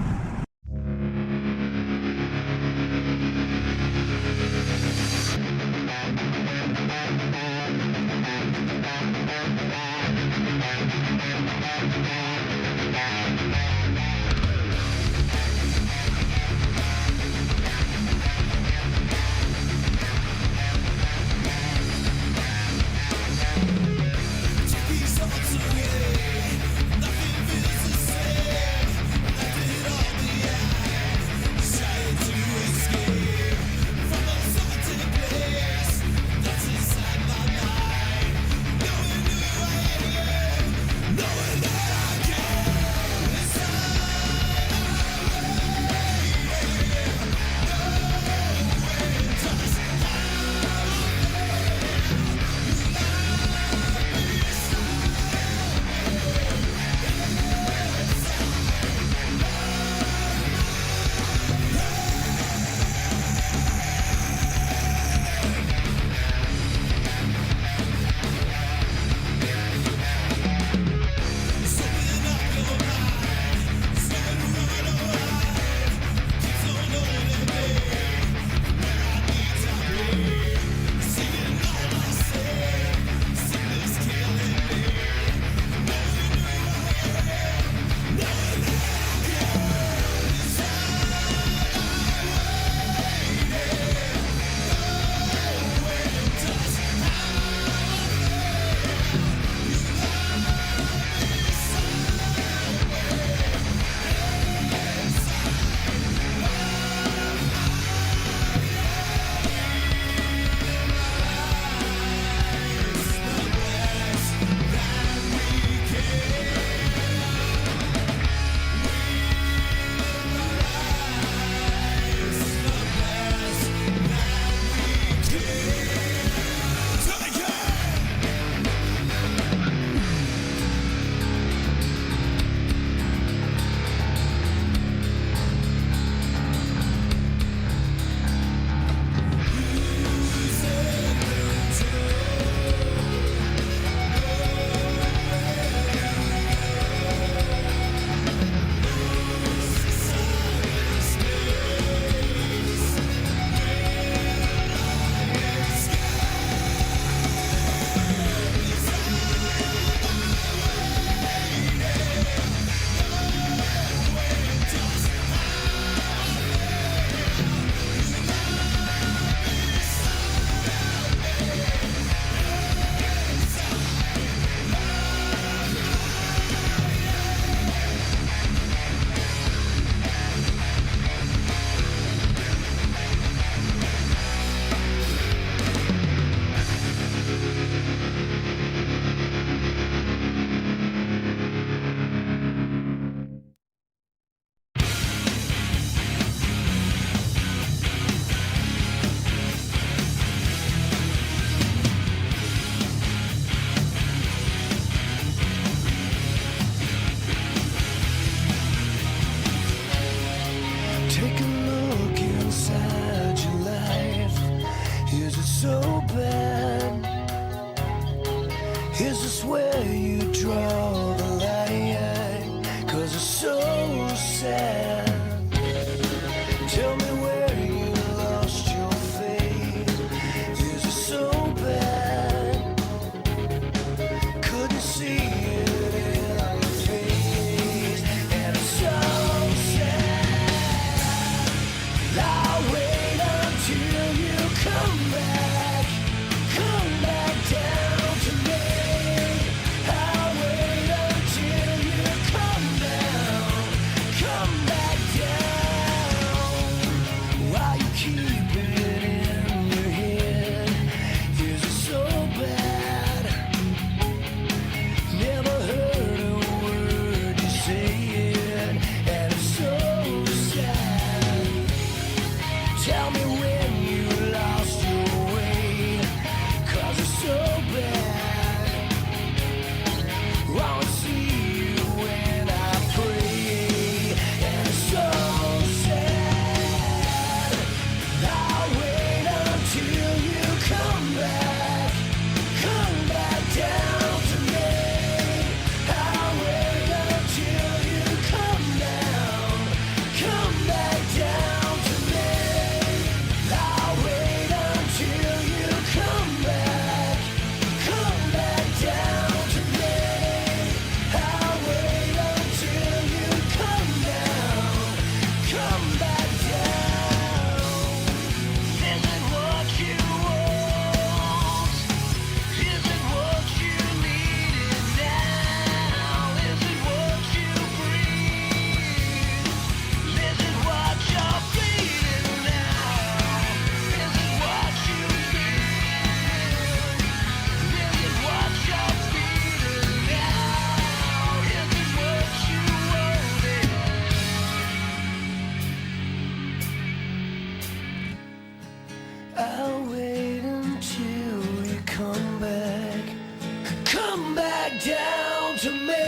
to me.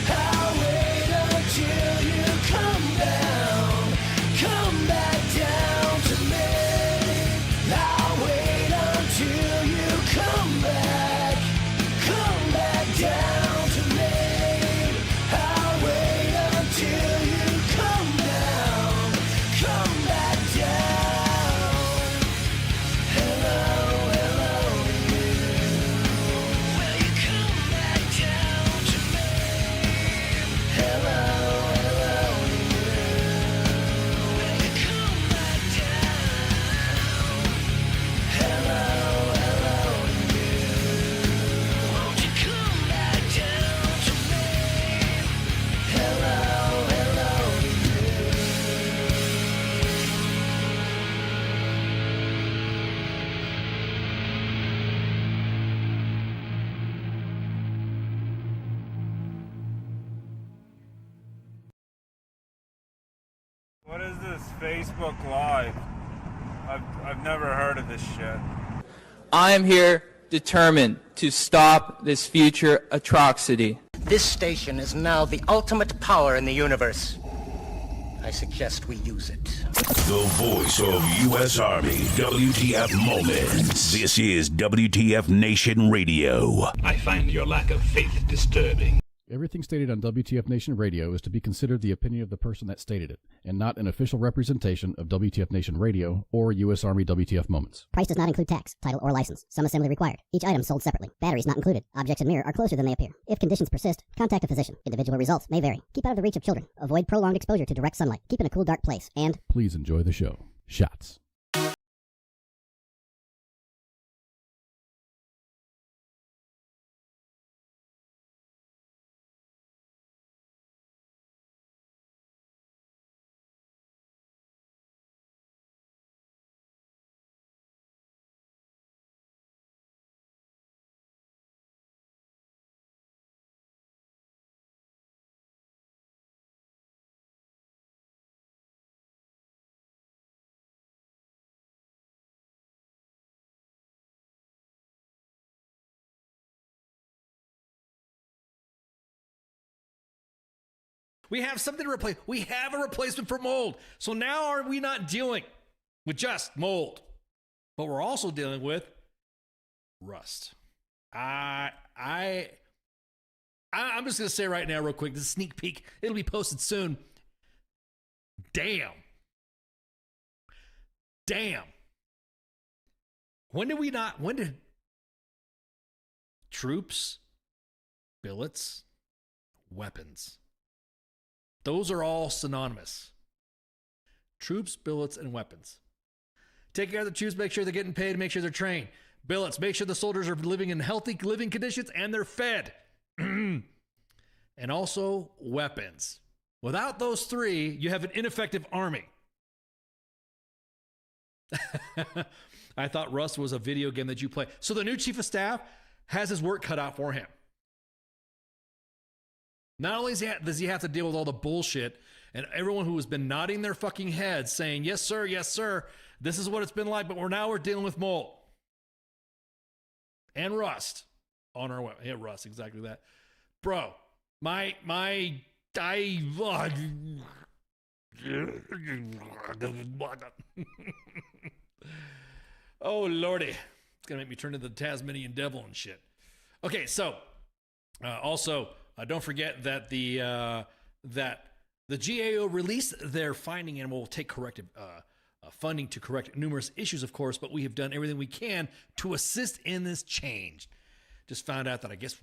I'll wait until you come back down to me. I'll wait until you come back down to me. I'll wait until you come back down. Hello, hello, you. Will you come back down to me? Hello, hello, you. Will you come back down? Hello, hello, you. Won't you come back down to me? Hello, hello, you. What is this Facebook Live? I've never heard of this shit. I am here determined to stop this future atrocity. This station is now the ultimate power in the universe. I suggest we use it. The voice of U.S. Army, WTF Moments. This is WTF Nation Radio. I find your lack of faith disturbing. Everything stated on WTF Nation Radio is to be considered the opinion of the person that stated it, and not an official representation of WTF Nation Radio or U.S. Army WTF Moments. Price does not include tax, title, or license. Some assembly required. Each item sold separately. Batteries not included. Objects in mirror are closer than they appear. If conditions persist, contact a physician. Individual results may vary. Keep out of the reach of children. Avoid prolonged exposure to direct sunlight. Keep in a cool, dark place. And Please enjoy the show. Shots. We have something to replace. We have a replacement for mold. So now are we not dealing with just mold, but we're also dealing with rust. I'm just going to say right now real quick, this is a sneak peek. It'll be posted soon. Damn. When did troops, billets, weapons, those are all synonymous. Troops, billets, and weapons. Take care of the troops, make sure they're getting paid, make sure they're trained. Billets, make sure the soldiers are living in healthy living conditions and they're fed. And also weapons. Without those three, you have an ineffective army. I thought Rust was a video game that you play. So the new chief of staff has his work cut out for him. Not only does he have to deal with all the bullshit and everyone who has been nodding their fucking heads saying, yes, sir, this is what it's been like, but we're dealing with mold. And rust on our way. Yeah, rust, exactly that. Bro, oh, Lordy. It's going to make me turn into the Tasmanian devil and shit. Okay, so also, don't forget that the GAO released their finding and will take corrective funding to correct numerous issues, of course, but we have done everything we can to assist in this change. Just found out that I guess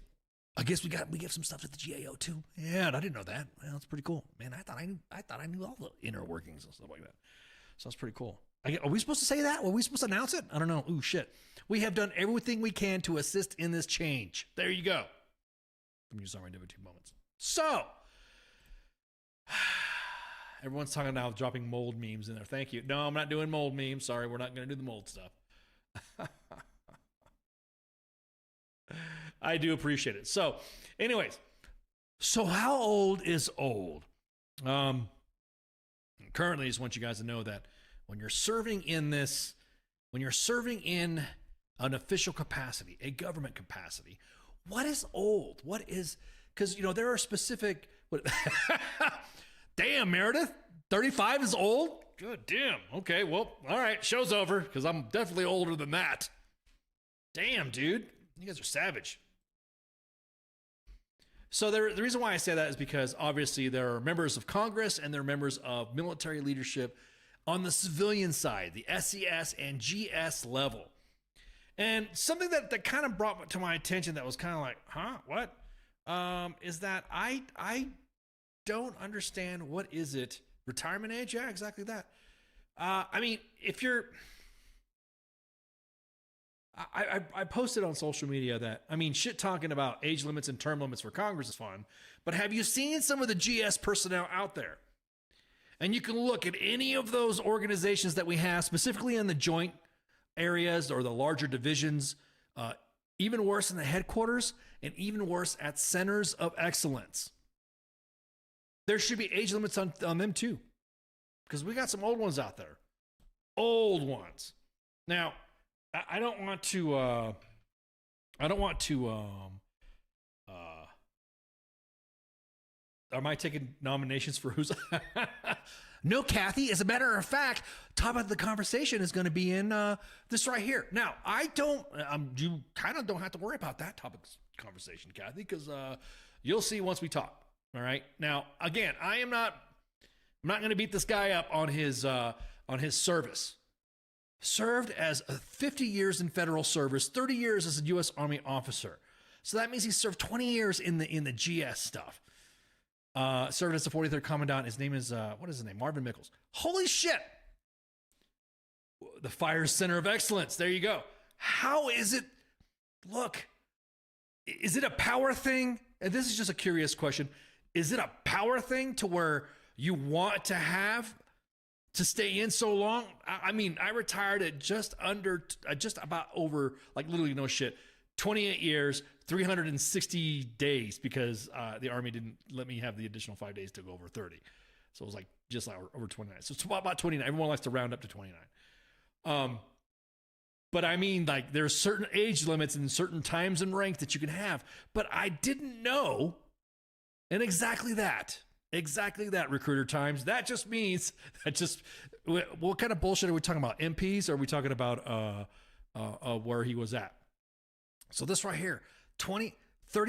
we give some stuff to the GAO too. Yeah, and I didn't know that. Well, it's pretty cool, man. I thought I knew all the inner workings and stuff like that. So it's pretty cool. Are we supposed to say that? Were we supposed to announce it? I don't know. Ooh, shit. We have done everything we can to assist in this change. There you go. From you, sorry, WT Moments. So, everyone's talking now dropping mold memes in there. Thank you. No, I'm not doing mold memes. Sorry, we're not going to do the mold stuff. I do appreciate it. So, anyways, so how old is old? Currently, I just want you guys to know that when you're serving in an official capacity, a government capacity, What is old? What is, because, you know, there are specific, damn, Meredith, 35 is old? Good damn. Okay, well, all right, show's over, because I'm definitely older than that. Damn, dude. You guys are savage. So the reason why I say that is because obviously there are members of Congress and there are members of military leadership on the civilian side, the SES and GS level. And something that kind of brought to my attention that was kind of like, huh, what? Is that I don't understand, what is it? Retirement age? Yeah, exactly that. I mean, if you're... I posted on social media that, I mean, shit talking about age limits and term limits for Congress is fun, but have you seen some of the GS personnel out there? And you can look at any of those organizations that we have, specifically in the joint areas or the larger divisions, even worse in the headquarters and even worse at centers of excellence. There should be age limits on them too, because we got some old ones out there. Old ones. Now, I don't want to, am I taking nominations for who's, no, Kathy, as a matter of fact, top of the conversation is going to be in, this right here. Now, you kind of don't have to worry about that topic conversation, Kathy, because, you'll see once we talk. All right. Now, again, I'm not going to beat this guy up on his service. Served as 50 years in federal service, 30 years as a U.S. Army officer. So that means he served 20 years in the GS stuff. Served as the 43rd Commandant. His name is, what is his name? Marvin Mickles. Holy shit. The Fire Center of Excellence. There you go. How is it? Look, is it a power thing? And this is just a curious question. Is it a power thing to where you want to have to stay in so long? I mean, I retired at just about over, like literally no shit, 28 years, 360 days, because the Army didn't let me have the additional 5 days to go over 30. So it was like just like over 29. So it's about 29. Everyone likes to round up to 29. But I mean, like, there's certain age limits and certain times and rank that you can have. But I didn't know. And exactly that, recruiter times. That just means what kind of bullshit are we talking about? MPs? Or are we talking about where he was at? So this right here, 30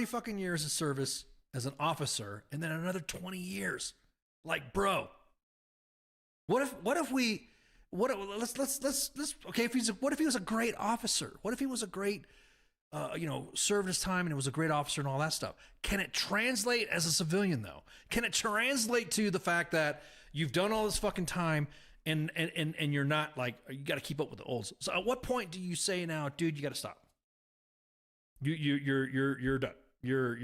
fucking years of service as an officer, and then another 20 years. Like, bro, what if he was a great officer? What if he was a great, served his time and was a great officer and all that stuff? Can it translate as a civilian though? Can it translate to the fact that you've done all this fucking time and you're not like, you got to keep up with the olds? So at what point do you say now, dude, you got to stop? You're done. You're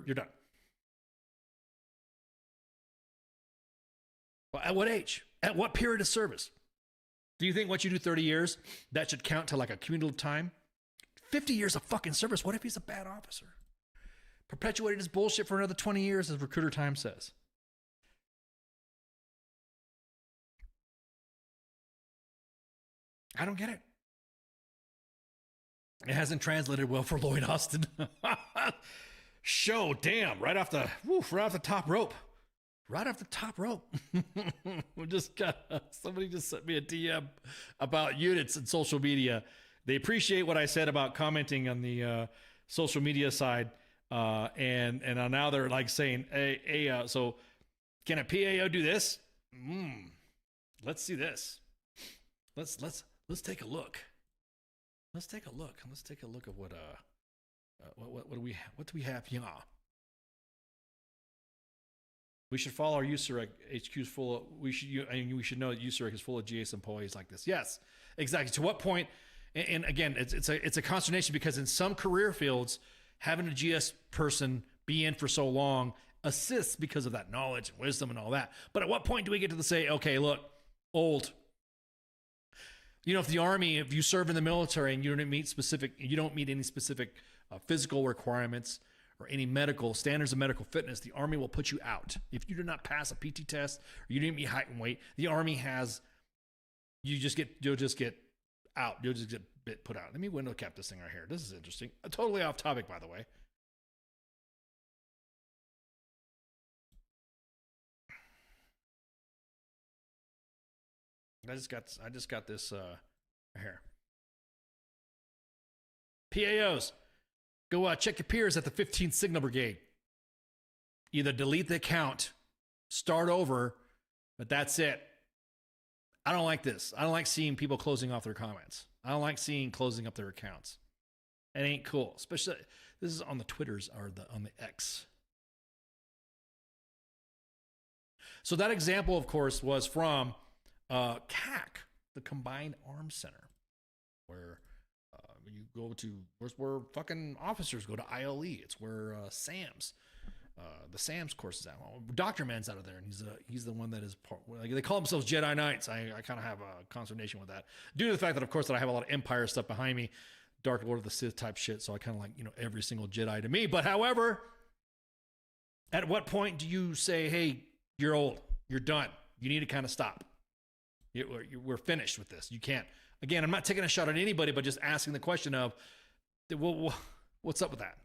done. Well, at what age? At what period of service? Do you think once you do 30 years, that should count to like a cumulative time? 50 years of fucking service. What if he's a bad officer? Perpetuated his bullshit for another 20 years, as Recruiter Time says. I don't get it. It hasn't translated well for Lloyd Austin. Show, damn, right off the top rope. Right off the top rope. We just got somebody just sent me a DM about units and social media. They appreciate what I said about commenting on the social media side, and now they're like saying, "Hey, so can a PAO do this? Let's see this. Let's take a look. Let's take a look. Let's take a look at what do we have here." We should follow our USEREC. HQ's full of, we should know that USEREC is full of GS employees like this. Yes, exactly. To what point? And again, it's a consternation, because in some career fields, having a GS person be in for so long assists because of that knowledge and wisdom and all that. But at what point do we get to say, okay, look, old. You know, if the Army, if you serve in the military and you don't meet any specific physical requirements or any medical standards of medical fitness, the Army will put you out. If you do not pass a PT test or you didn't meet height and weight, the Army you'll just get out. You'll just get bit put out. Let me window cap this thing right here. This is interesting. Totally off topic, by the way. I just got this right here. PAOs, go check your peers at the 15th Signal Brigade. Either delete the account, start over, but that's it. I don't like this. I don't like seeing people closing off their comments. I don't like seeing closing up their accounts. It ain't cool. Especially, this is on the Twitters or on the X. So that example, of course, was from CAC, the Combined Arms Center, where you go to, where fucking officers go to ILE. It's where SAMS, the SAMS course is at. Well, Dr. Man's out of there, and he's the one that is part, like, they call themselves Jedi Knights. I kind of have a consternation with that, due to the fact that, of course, that I have a lot of Empire stuff behind me, Dark Lord of the Sith type shit, so I kind of like, every single Jedi to me. But however, at what point do you say, hey, you're old, you're done, you need to kind of stop? We're finished with this. You can't. Again, I'm not taking a shot at anybody, but just asking the question of, well, what's up with that?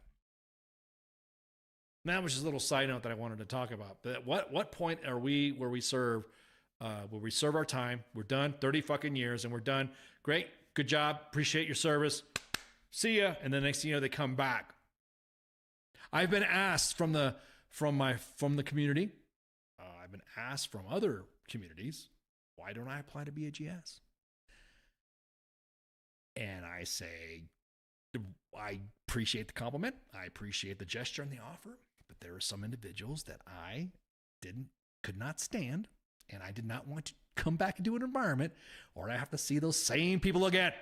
That was just a little side note that I wanted to talk about. But at what point are we where we serve our time? We're done, 30 fucking years, and we're done. Great, good job, appreciate your service. See ya. And the next thing you know, they come back. I've been asked from the community. I've been asked from other communities, why don't I apply to be a GS? And I say, I appreciate the compliment. I appreciate the gesture and the offer. But there are some individuals that I could not stand, and I did not want to come back into an environment or I have to see those same people again.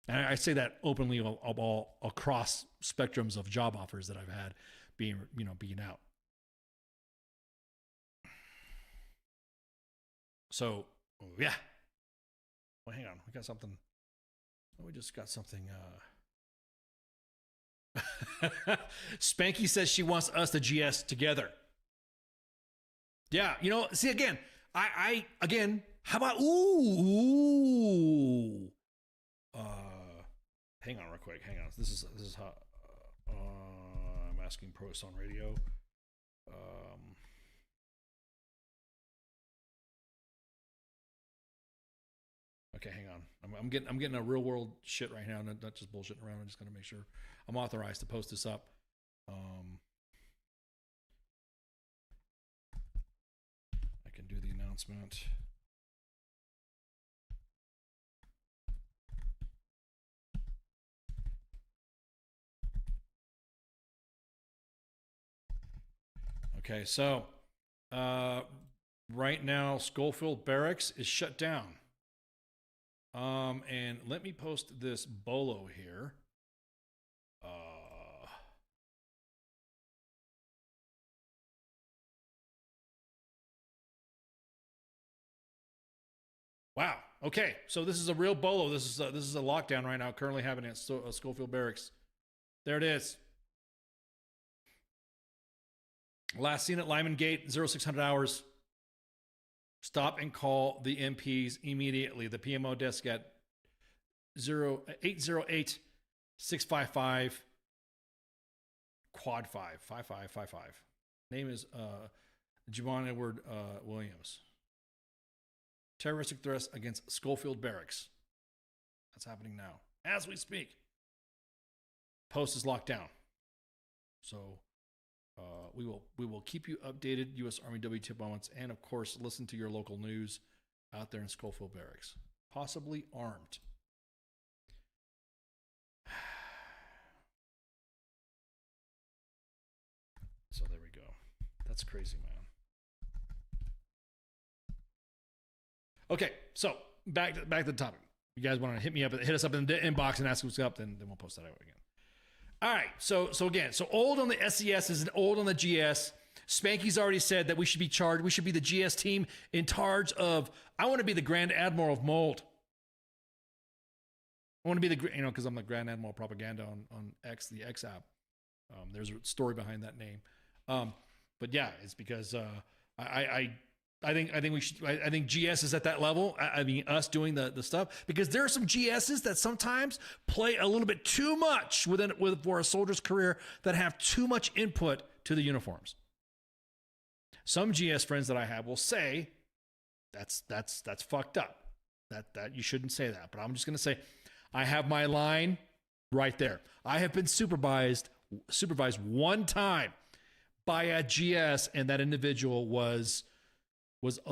And I say that openly all across spectrums of job offers that I've had being out. So, yeah. Well, hang on. We got something. We just got something. Spanky says she wants us to GS together. Yeah, see, again, I how about, ooh. Hang on real quick. Hang on. This is how I'm asking Prost on radio. Okay, hang on. I'm getting a real world shit right now, not just bullshitting around. I'm just gonna make sure I'm authorized to post this up. I can do the announcement. Okay, so right now Schofield Barracks is shut down. And let me post this bolo here. Wow. Okay. So this is a real bolo. This is a lockdown right now, currently happening at Schofield Barracks. There it is. Last seen at Lyman Gate, 0600 hours. Stop and call the MPs immediately. The PMO desk at 808-655 quad 5555. Name is Javon Edward Williams. Terroristic threats against Schofield Barracks. That's happening now as we speak. Post is locked down. So we will keep you updated, U.S. Army WTF moments, and of course, listen to your local news out there in Schofield Barracks, possibly armed. So there we go. That's crazy, man. Okay, so back to the topic. You guys want to hit us up in the inbox and ask what's up, then we'll post that out again. All right, so again, old on the SES is old on the GS. Spanky's already said that we should be charged. We should be the GS team in charge of. I want to be the Grand Admiral of Mold. I want to be because I'm the Grand Admiral Propaganda on X, the X app. There's a story behind that name. But yeah, it's because I I think we should. I think GS is at that level. I mean, us doing the stuff, because there are some GSs that sometimes play a little bit too much for a soldier's career, that have too much input to the uniforms. Some GS friends that I have will say that's fucked up. That you shouldn't say that. But I'm just gonna say I have my line right there. I have been supervised one time by a GS, and that individual was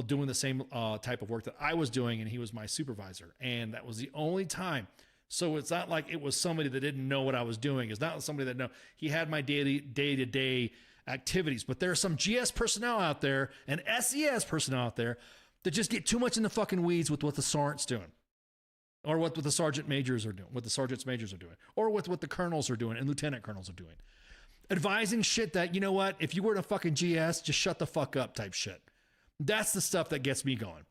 doing the same type of work that I was doing, and he was my supervisor, and that was the only time. So it's not like it was somebody that didn't know what I was doing. It's not somebody that he had my day-to-day activities. But there are some GS personnel out there and SES personnel out there that just get too much in the fucking weeds with what the sergeant's doing, or what the sergeant majors are doing, what the sergeants majors are doing, or what the colonels are doing and lieutenant colonels are doing. Advising shit that, you know what, if you were in a fucking GS, just shut the fuck up type shit. That's the stuff that gets me going.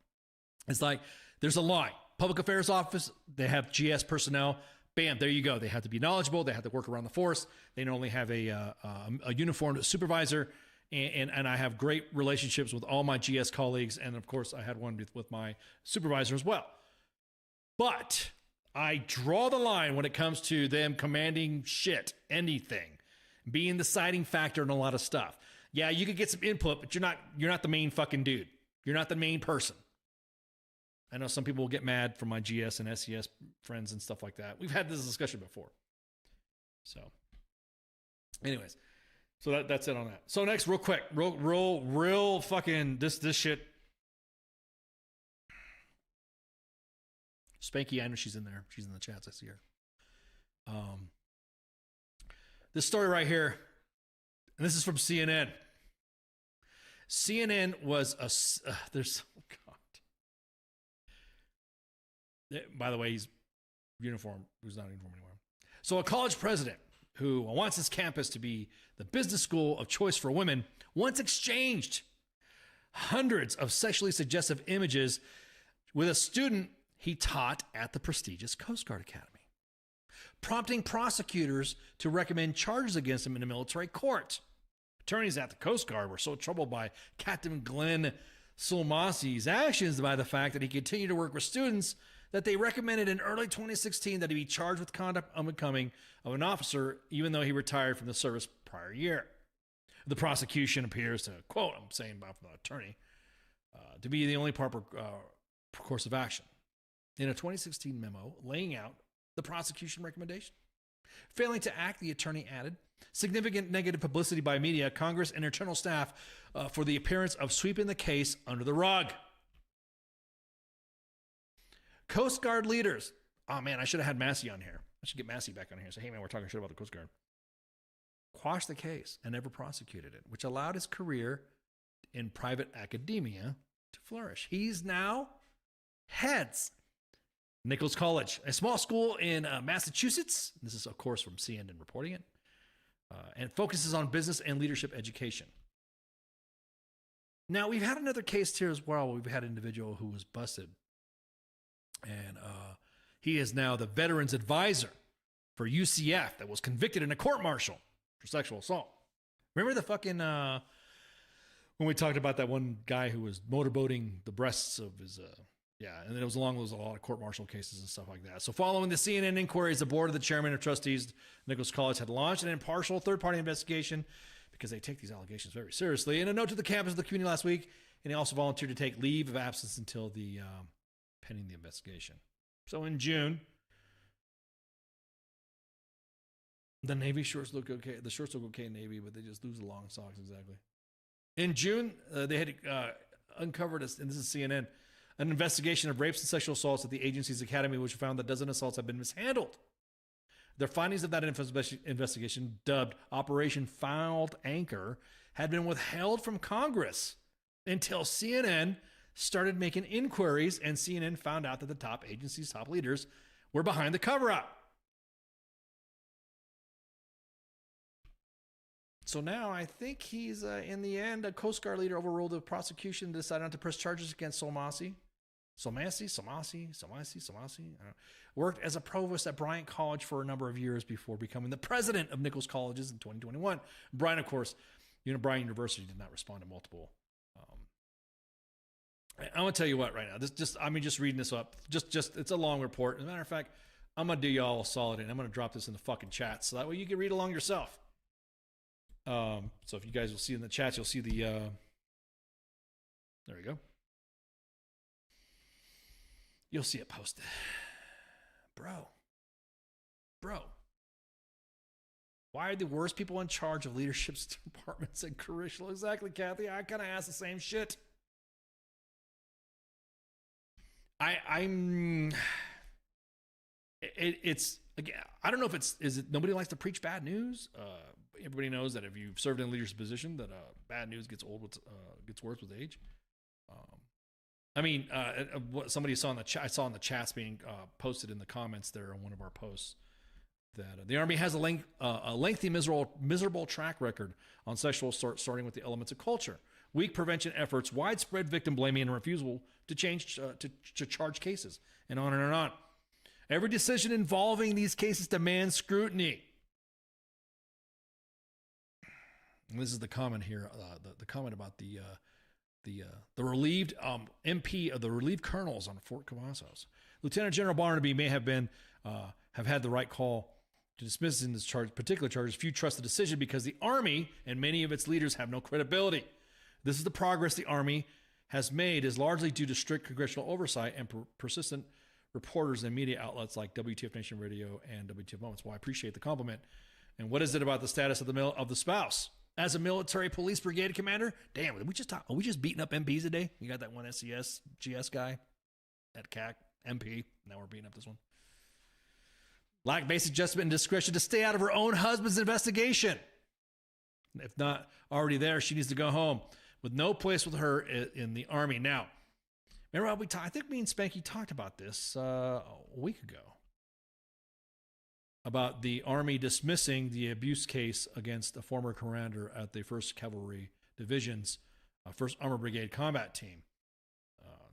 It's like, there's a line. Public Affairs Office, they have GS personnel. Bam, there you go. They have to be knowledgeable. They have to work around the force. They normally have a uniformed supervisor. And I have great relationships with all my GS colleagues. And of course, I had one with my supervisor as well. But I draw the line when it comes to them commanding shit, anything, being the deciding factor in a lot of stuff. Yeah, you could get some input, but you're not the main fucking dude. You're not the main person. I know some people will get mad from my GS and SES friends and stuff like that. We've had this discussion before. So, anyways, so that's it on that. So next, real quick, real fucking this shit. Spanky, I know she's in there. She's in the chats. I see her. This story right here, and this is from CNN. CNN was there's, oh God. By the way, he's uniform. He's not in uniform anymore. So a college president who wants his campus to be the business school of choice for women once exchanged hundreds of sexually suggestive images with a student he taught at the prestigious Coast Guard Academy, prompting prosecutors to recommend charges against him in a military court. Attorneys at the Coast Guard were so troubled by Captain Glenn Sulmasi's actions by the fact that he continued to work with students that they recommended in early 2016 that he be charged with conduct unbecoming of an officer, even though he retired from the service prior year. The prosecution appears to, quote, I'm saying about the attorney, to be the only proper course of action. In a 2016 memo laying out the prosecution recommendation. Failing to act, the attorney added, significant negative publicity by media, Congress, and internal staff for the appearance of sweeping the case under the rug. Coast Guard leaders. Oh, man, I should have had Massey on here. I should get Massey back on here and say, hey, man, we're talking shit about the Coast Guard. Quashed the case and never prosecuted it, which allowed his career in private academia to flourish. He's now heads Nichols College, a small school in Massachusetts. This is, of course, from CNN reporting it, and focuses on business and leadership education. Now, we've had another case here as well. We've had an individual who was busted, and he is now the Veterans Advisor for UCF that was convicted in a court-martial for sexual assault. Remember the fucking, when we talked about that one guy who was motorboating the breasts of his, yeah, and it was along those a lot of court-martial cases and stuff like that. So following the CNN inquiries, the board of the chairman of trustees, Nichols College, had launched an impartial third-party investigation because they take these allegations very seriously. In a note to the campus of the community last week, and he also volunteered to take leave of absence until the pending the investigation. So in June, the Navy shorts look okay. The shorts look okay in Navy, but they just lose the long socks exactly. In June, they had uncovered, and this is CNN, an investigation of rapes and sexual assaults at the agency's academy, which found that dozen assaults have been mishandled. The findings of that investigation, dubbed Operation Fouled Anchor, had been withheld from Congress until CNN started making inquiries, and CNN found out that the top agency's top leaders were behind the cover-up. So now I think he's, in the end, a Coast Guard leader overruled the prosecution and decided not to press charges against Sulmasi. Worked as a provost at Bryant College for a number of years before becoming the president of Nichols Colleges in 2021. Bryant, of course, Bryant University did not respond to multiple I'm gonna tell you what right now. Just reading this up. Just it's a long report. As a matter of fact, I'm gonna do y'all a solid and I'm gonna drop this in the fucking chat so that way you can read along yourself. So if you guys will see in the chat, you'll see the there we go. You'll see it posted. Bro. Why are the worst people in charge of leadership departments and curriculum? Exactly, Kathy. I kind of asked the same shit. It's again, I don't know if is it nobody likes to preach bad news. Everybody knows that if you've served in a leadership position, that bad news gets worse with age. What somebody saw in the chat, I saw in the chats being posted in the comments there on one of our posts that the Army has a lengthy, miserable track record on sexual assault, starting with the elements of culture, weak prevention efforts, widespread victim blaming, and refusal to change to charge cases, and on and on. Every decision involving these cases demands scrutiny. And this is the comment here, the comment about the relieved MP of the relieved colonels on Fort Cavazos. Lieutenant General Barnaby may have had the right call to dismiss in this particular charges. Few trust the decision because the Army and many of its leaders have no credibility. This is the progress the Army has made is largely due to strict congressional oversight and persistent reporters and media outlets like WTF Nation Radio and WTF Moments. Well, I appreciate the compliment. And what is it about the status of the spouse? As a military police brigade commander, damn, are we just beating up MPs today? You got that one SCS GS guy at CAC MP. Now we're beating up this one. Lack basic judgment and discretion to stay out of her own husband's investigation. If not already there, she needs to go home with no place with her in the Army. Now, remember how I think me and Spanky talked about this a week ago. About the Army dismissing the abuse case against a former commander at the 1st Cavalry Division's 1st Armored Brigade combat team,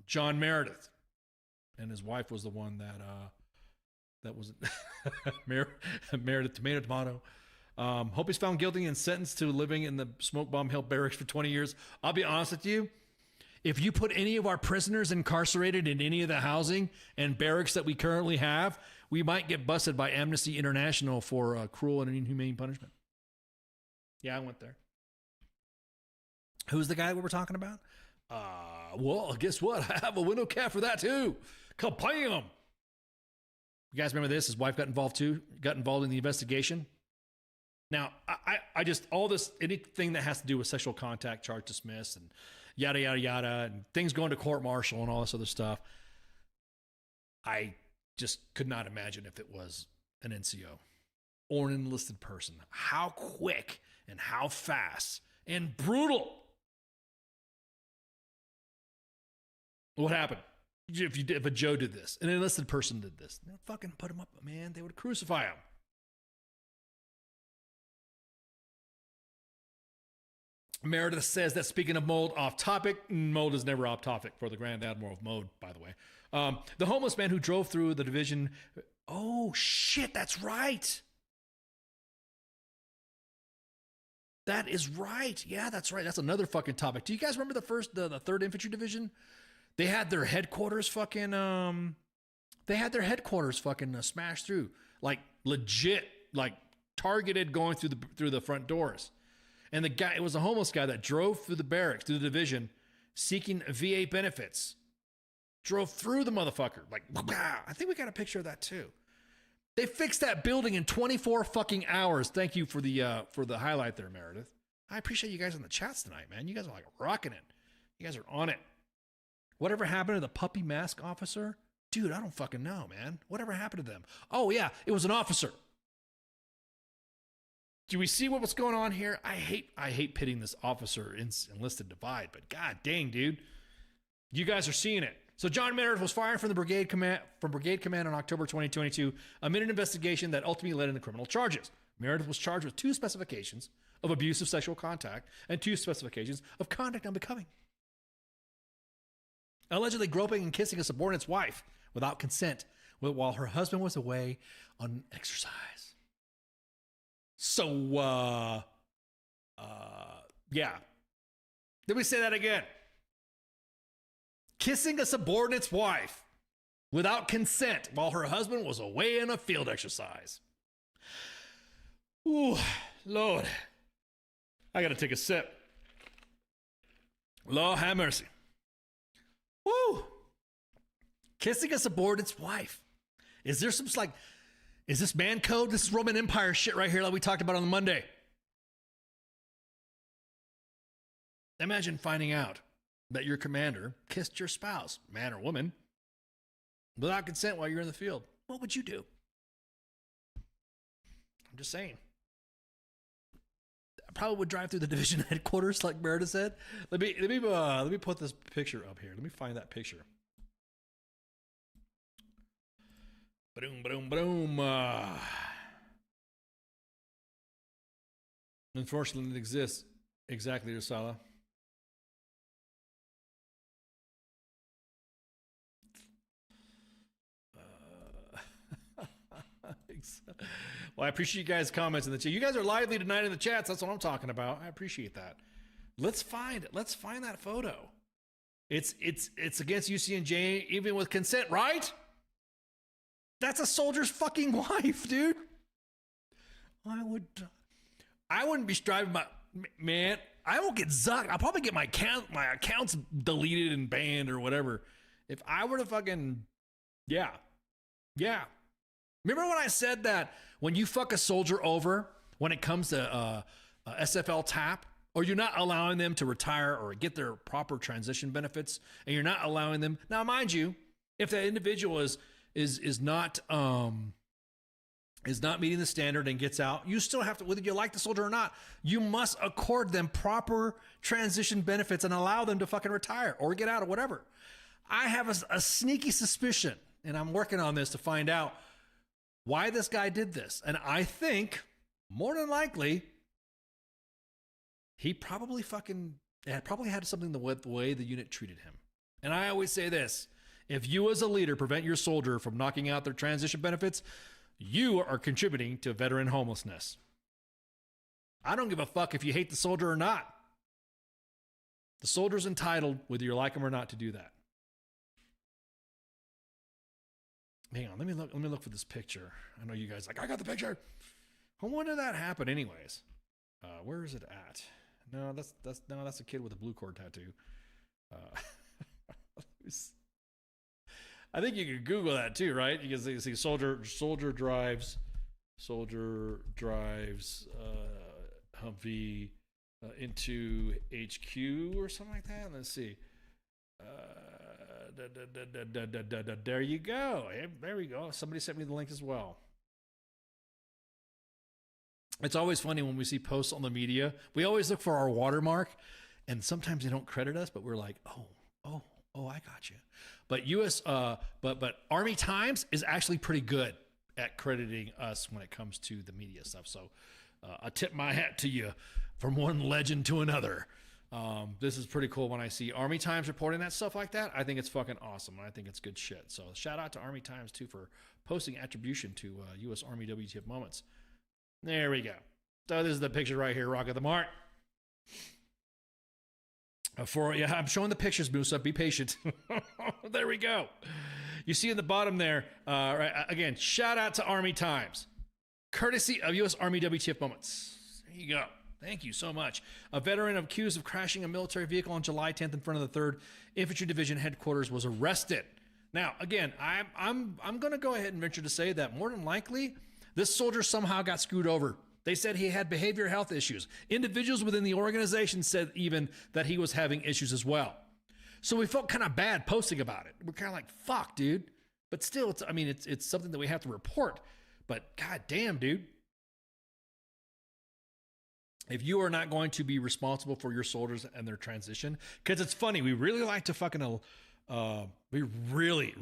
John Meredith, and his wife was the one that was Meredith Tomato. Hope he's found guilty and sentenced to living in the Smoke Bomb Hill Barracks for 20 years. I'll be honest with you. If you put any of our prisoners incarcerated in any of the housing and barracks that we currently have, we might get busted by Amnesty International for cruel and inhumane punishment. Yeah, I went there. Who's the guy we were talking about? Well, guess what? I have a window cap for that too. Kabam! You guys remember this? His wife got involved too. Got involved in the investigation. Now, I just, all this, anything that has to do with sexual contact, charge dismissed, and yada, yada, yada, and things going to court-martial and all this other stuff, I just could not imagine if it was an NCO or an enlisted person. How quick and how fast and brutal. What happened? If a Joe did this, an enlisted person did this, they'd fucking put him up, man. They would crucify him. Meredith says that speaking of mold, off topic, mold is never off topic for the Grand Admiral of Mode, by the way. The homeless man who drove through the division. Oh, shit, that's right. That is right. Yeah, that's right. That's another fucking topic. Do you guys remember the 3rd Infantry Division? They had their headquarters fucking, smashed through. Like, legit, like, targeted going through the front doors. And the guy, it was a homeless guy that drove through the barracks, through the division, seeking VA benefits. Drove through the motherfucker. Like, I think we got a picture of that too. They fixed that building in 24 fucking hours. Thank you for the highlight there, Meredith. I appreciate you guys in the chats tonight, man. You guys are like rocking it. You guys are on it. Whatever happened to the puppy mask officer? Dude, I don't fucking know, man. Whatever happened to them? Oh, yeah, it was an officer. Do we see what's going on here? I hate pitting this officer enlisted divide, but god dang, dude. You guys are seeing it. So John Meredith was fired from the brigade command on October 2022 amid an investigation that ultimately led into criminal charges. Meredith was charged with 2 specifications of abusive sexual contact and 2 specifications of conduct unbecoming. Allegedly groping and kissing a subordinate's wife without consent while her husband was away on exercise. So, yeah. Did we say that again? kissing a subordinate's wife without consent while her husband was away in a field exercise. Ooh, Lord. I gotta take a sip. Lord have mercy. Woo! Kissing a subordinate's wife. Is there some is this man code? This is Roman Empire shit right here like we talked about on Monday. Imagine finding out that your commander kissed your spouse, man or woman, without consent while you're in the field. What would you do? I'm just saying. I probably would drive through the division headquarters, like Meredith said. Let me put this picture up here. Let me find that picture. Boom, boom, boom. Unfortunately, it exists. Exactly, Ursula. Well, I appreciate you guys' comments in the chat. You guys are lively tonight in the chats. That's what I'm talking about. I appreciate that. Let's find that photo. It's against UCNJ, even with consent, right? That's a soldier's fucking wife, dude. I wouldn't be striving my man. I won't get zucked. I'll probably get my accounts deleted and banned or whatever. If I were to fucking, yeah. Remember when I said that when you fuck a soldier over, when it comes to SFL TAP, or you're not allowing them to retire or get their proper transition benefits, and you're not allowing them. Now, mind you, if that individual is not meeting the standard and gets out, you still have to, whether you like the soldier or not, you must accord them proper transition benefits and allow them to fucking retire or get out or whatever. I have a sneaky suspicion, and I'm working on this to find out why this guy did this. And I think, more than likely, he probably had something with the way the unit treated him. And I always say this, if you as a leader prevent your soldier from knocking out their transition benefits, you are contributing to veteran homelessness. I don't give a fuck if you hate the soldier or not. The soldier's entitled, whether you like him or not, to do that. Hang on, let me look for this picture. I know you guys are like, I got the picture. When did that happen anyways? Where is it at? No, that's a kid with a blue cord tattoo. I think you could Google that too, right? You can see soldier drives Humvee into HQ or something like that. Let's see. There you go. There we go. Somebody sent me the link as well. It's always funny when we see posts on the media. We always look for our watermark, and sometimes they don't credit us, but we're like, oh, I got you. But but Army Times is actually pretty good at crediting us when it comes to the media stuff. So I tip my hat to you from one legend to another. This is pretty cool when I see Army Times reporting that stuff like that. I think it's fucking awesome, and I think it's good shit. So shout out to Army Times too for posting attribution to U.S. Army WTF moments. There we go. So this is the picture right here, Rock of the Mart. I'm showing the pictures, Musa. Be patient. There we go. You see in the bottom there, right, again, shout out to Army Times. Courtesy of U.S. Army WTF moments. There you go. Thank you so much. A veteran accused of crashing a military vehicle on July 10th in front of the 3rd Infantry Division headquarters was arrested. Now, again, I'm going to go ahead and venture to say that more than likely, this soldier somehow got screwed over. They said he had behavioral health issues. Individuals within the organization said even that he was having issues as well. So we felt kind of bad posting about it. We're kind of like, fuck, dude. But still, it's something that we have to report. But god damn, dude. If you are not going to be responsible for your soldiers and their transition, because it's funny, we really like to fucking, we really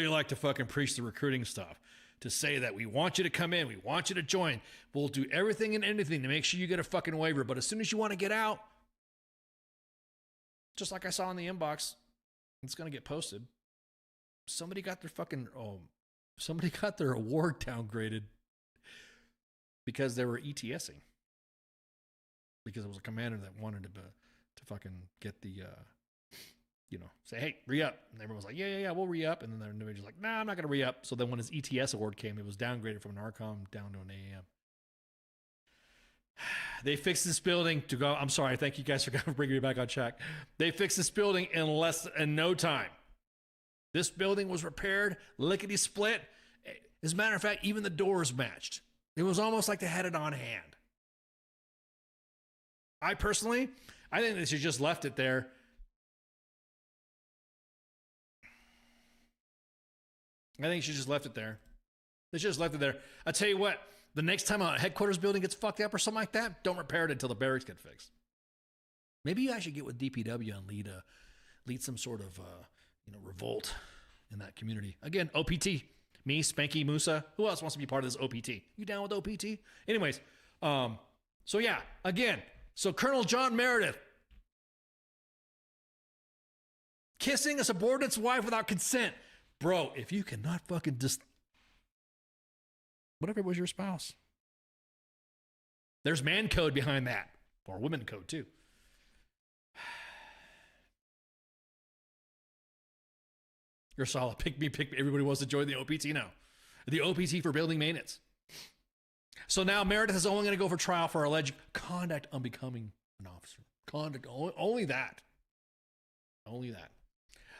like to fucking preach the recruiting stuff. To say that we want you to come in, we want you to join. We'll do everything and anything to make sure you get a fucking waiver. But as soon as you want to get out, just like I saw in the inbox, it's going to get posted. Somebody got their award downgraded because they were ETSing. Because it was a commander that wanted to fucking get the say, hey, re-up. And everyone's like, yeah, we'll re-up. And then the individual's like, nah, I'm not going to re-up. So then when his ETS award came, it was downgraded from an ARCOM down to an AAM. They fixed this building to go. I'm sorry. Thank you guys for bringing me back on track. They fixed this building in no time. This building was repaired, lickety split. As a matter of fact, even the doors matched. It was almost like they had it on hand. I think they should just left it there. They should just left it there. I tell you what, the next time a headquarters building gets fucked up or something like that, don't repair it until the barracks get fixed. Maybe I should get with DPW and lead some sort of revolt in that community. Again, OPT. Me, Spanky, Musa. Who else wants to be part of this OPT? You down with OPT? Anyways, so yeah, again, so Colonel John Meredith kissing a subordinate's wife without consent. Bro, if you cannot fucking just... Whatever was your spouse. There's man code behind that. Or women code, too. You're solid. Pick me. Everybody wants to join the OPT now. The OPT for building maintenance. So now Meredith is only going to go for trial for alleged conduct unbecoming an officer. Conduct, only that. Only that.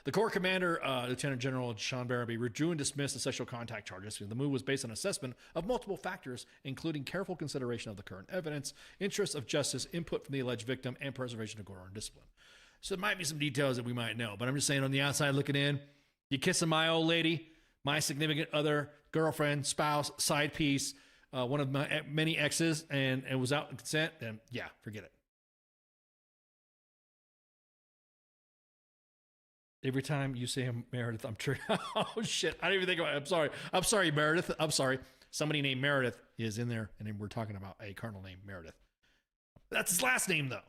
The Corps Commander, Lieutenant General Sean Barraby, withdrew and dismissed the sexual contact charges. The move was based on assessment of multiple factors, including careful consideration of the current evidence, interests of justice, input from the alleged victim, and preservation of order and discipline. So there might be some details that we might know, but I'm just saying on the outside looking in, you kissing my old lady, my significant other, girlfriend, spouse, side piece, one of my many exes, and it was out in consent, then yeah, forget it. Every time you say Meredith, I'm triggered. Oh, shit. I didn't even think about it. I'm sorry. I'm sorry, Meredith. I'm sorry. Somebody named Meredith is in there, and then we're talking about a colonel named Meredith. That's his last name, though.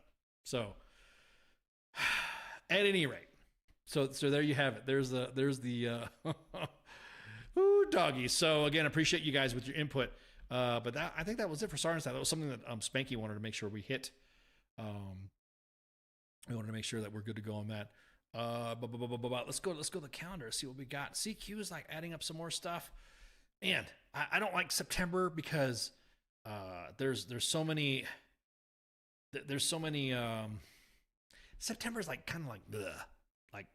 So, at any rate, so there you have it. There's the ooh, doggy. So, again, appreciate you guys with your input. But I think that was it for Sergeant's Time. That was something that Spanky wanted to make sure we hit. We wanted to make sure that we're good to go on that. Let's go to the calendar, see what we got. CQ is like adding up some more stuff. And I don't like September because there's so many September is like kind of like bleh. Like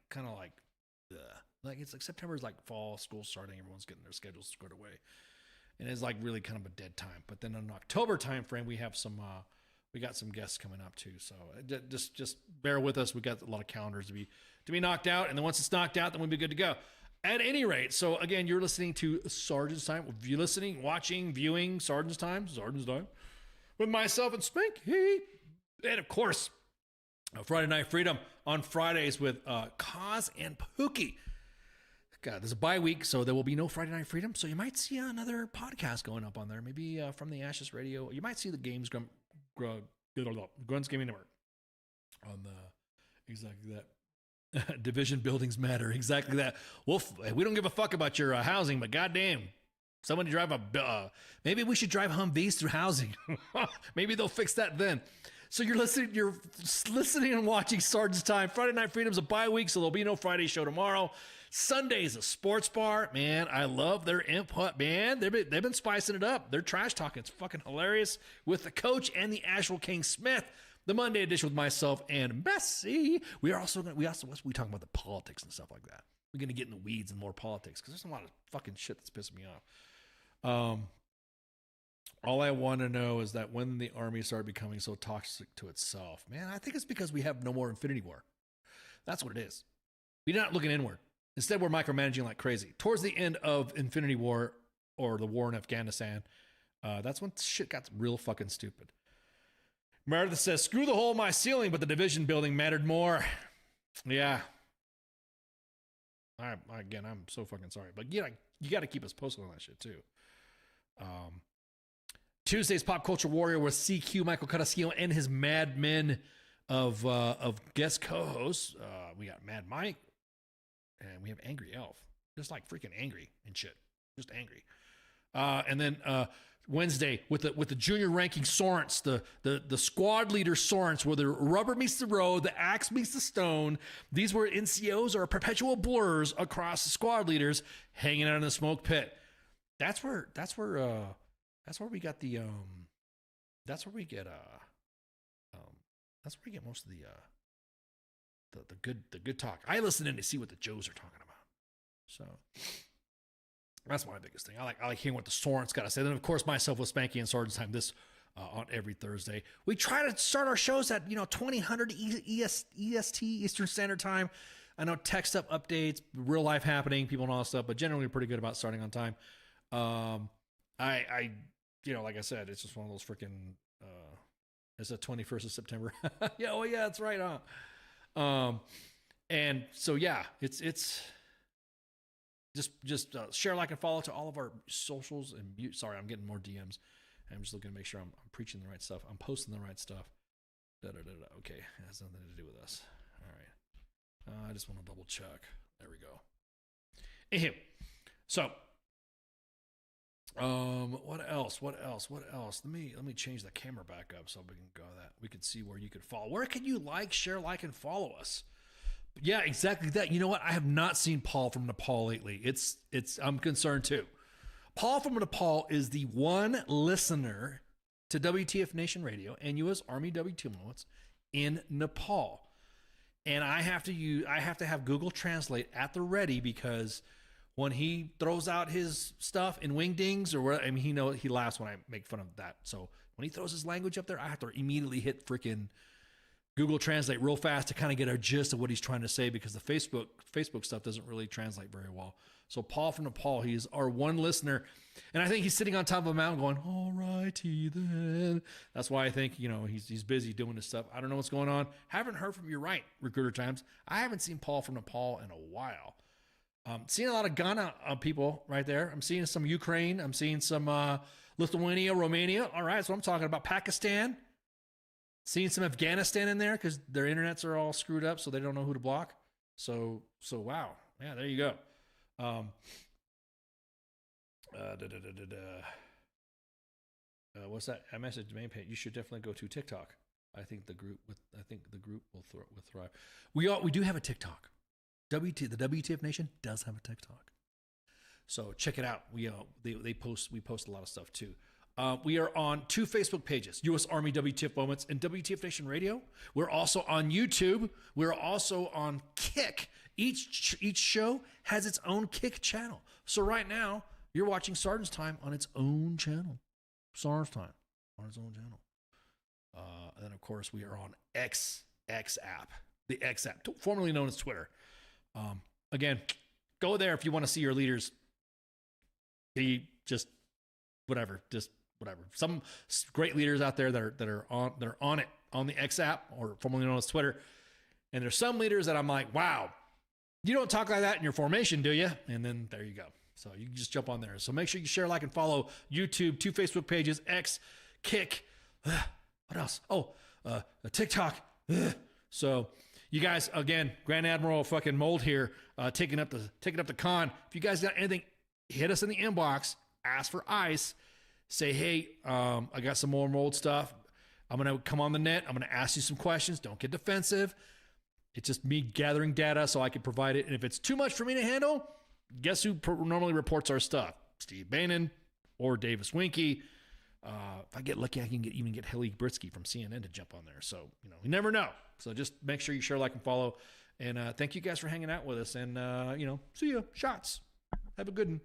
it's like September is like fall, school starting, everyone's getting their schedules squared away. And it's like really kind of a dead time. But then in October time frame, we have some we got some guests coming up too, so just bear with us. We got a lot of calendars to be knocked out, and then once it's knocked out, then we'll be good to go. At any rate, so again, you're listening to Sergeant's Time. If you're listening, watching, viewing Sergeant's Time with myself and Spanky, and of course, Friday Night Freedom on Fridays with Kaz and Pookie. God, there's a bye week, so there will be no Friday Night Freedom. So you might see another podcast going up on there, maybe from the Ashes Radio. You might see the games. Grunts Gaming Network on the exactly that division buildings matter, exactly that. We don't give a fuck about your housing, but goddamn, somebody drive maybe we should drive Humvees through housing. Maybe they'll fix that then. So you're listening and watching Sergeant's Time. Friday Night Freedom's a bye week, so there'll be no Friday show tomorrow. Sunday's a sports bar. Man, I love their input, man. They've been spicing it up. They're trash talking. It's fucking hilarious with the coach and the actual King Smith. The Monday edition with myself and Messi. We talking about the politics and stuff like that. We're going to get in the weeds and more politics because there's a lot of fucking shit that's pissing me off. All I want to know is that when the army started becoming so toxic to itself, man, I think it's because we have no more Infinity War. That's what it is. We're not looking inward. Instead, we're micromanaging like crazy. Towards the end of Infinity War or the war in Afghanistan, that's when shit got real fucking stupid. Meredith says, screw the hole in my ceiling, but the division building mattered more. Yeah. Again, I'm so fucking sorry. But you got to keep us posted on that shit, too. Tuesday's Pop Culture Warrior with CQ, Michael Carrasquillo, and his Mad Men of guest co-hosts. We got Mad Mike. And we have Angry Elf. Just like freaking angry and shit. Just angry. And then Wednesday with the junior ranking Sorents, the squad leader Sorents, where the rubber meets the road, the axe meets the stone. These were NCOs or perpetual blurs across the squad leaders hanging out in the smoke pit. That's where we got the that's where we get most of the good talk. I listen in to see what the Joes are talking about. So that's my biggest thing. I like hearing what the Sorents got to say. Then of course myself with Spanky and Sergeant's Time this on every Thursday. We try to start our shows at 2000 EST Eastern Standard Time. I know text up updates, real life happening, people and all that stuff, but generally we're pretty good about starting on time. I like I said, it's just one of those freaking it's the 21st of September. Yeah, oh yeah, that's right, huh? And so yeah, it's just share, like, and follow to all of our socials and mute. Sorry, I'm getting more DMs. I'm just looking to make sure I'm preaching the right stuff. I'm posting the right stuff. Okay, it has nothing to do with us. All right. I just want to double check. There we go. Anywho, so what else? Let me change the camera back up so we can go that. We can see where you could follow. Where can you share, and follow us? Yeah, exactly that. You know what? I have not seen Paul from Nepal lately. I'm concerned too. Paul from Nepal is the one listener to WTF Nation Radio and U.S. Army W2 Moments in Nepal. And I have to have Google Translate at the ready, because when he throws out his stuff in wingdings or where, he laughs when I make fun of that. So when he throws his language up there, I have to immediately hit freaking Google Translate real fast to kind of get a gist of what he's trying to say, because the Facebook stuff doesn't really translate very well. So Paul from Nepal, he's our one listener, and I think he's sitting on top of a mountain going, all righty then. That's why I think, he's busy doing this stuff. I don't know what's going on. Haven't heard from you, right, Recruiter Times. I haven't seen Paul from Nepal in a while. Seeing a lot of Ghana people right there. I'm seeing some Ukraine. I'm seeing some Lithuania, Romania. All right, that's what I'm talking about. Pakistan. Seeing some Afghanistan in there because their internets are all screwed up, so they don't know who to block. So wow. Yeah, there you go. What's that? I messaged main page. You should definitely go to TikTok. I think the group will thrive. We do have a TikTok. The WTF Nation does have a TikTok. So check it out. We post a lot of stuff too. We are on 2 Facebook pages, U.S. Army WTF Moments and WTF Nation Radio. We're also on YouTube. We're also on Kick. Each show has its own Kick channel. So right now, you're watching Sergeant's Time on its own channel. Sergeant's Time on its own channel. And then, of course, we are on X app. The X app, formerly known as Twitter. Again, go there if you want to see your leaders be just whatever. Some great leaders out there that are on it on the X app, or formerly known as Twitter. And there's some leaders that I'm like, wow, you don't talk like that in your formation, do you? And then there you go. So you can just jump on there. So make sure you share, like, and follow YouTube, 2 Facebook pages, X, Kick. What else? Oh, TikTok. So you guys, again, Grand Admiral fucking Mold here, taking up the con. If you guys got anything, hit us in the inbox. Ask for ice. Say, hey, I got some more Mold stuff. I'm going to come on the net. I'm going to ask you some questions. Don't get defensive. It's just me gathering data so I can provide it. And if it's too much for me to handle, guess who normally reports our stuff? Steve Bannon or Davis Winky. If I get lucky, I can even get Hilly Britsky from CNN to jump on there. So, you never know. So just make sure you share, like, and follow. And thank you guys for hanging out with us. And, see you. Shots. Have a good one.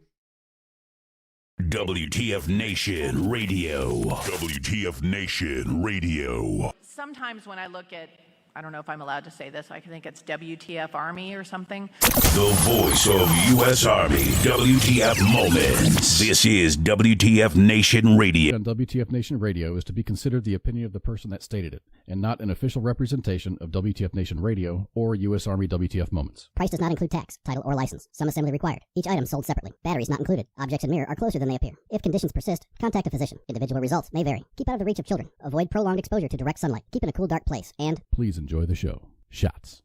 WTF Nation Radio. WTF Nation Radio. Sometimes when I look at, I don't know if I'm allowed to say this, I think it's WTF Army or something. The voice of U.S. Army, WTF Moments. This is WTF Nation Radio. On WTF Nation Radio is to be considered the opinion of the person that stated it, and not an official representation of WTF Nation Radio or U.S. Army WTF Moments. Price does not include tax, title, or license. Some assembly required. Each item sold separately. Batteries not included. Objects in mirror are closer than they appear. If conditions persist, contact a physician. Individual results may vary. Keep out of the reach of children. Avoid prolonged exposure to direct sunlight. Keep in a cool, dark place. And please enjoy the show. Shots.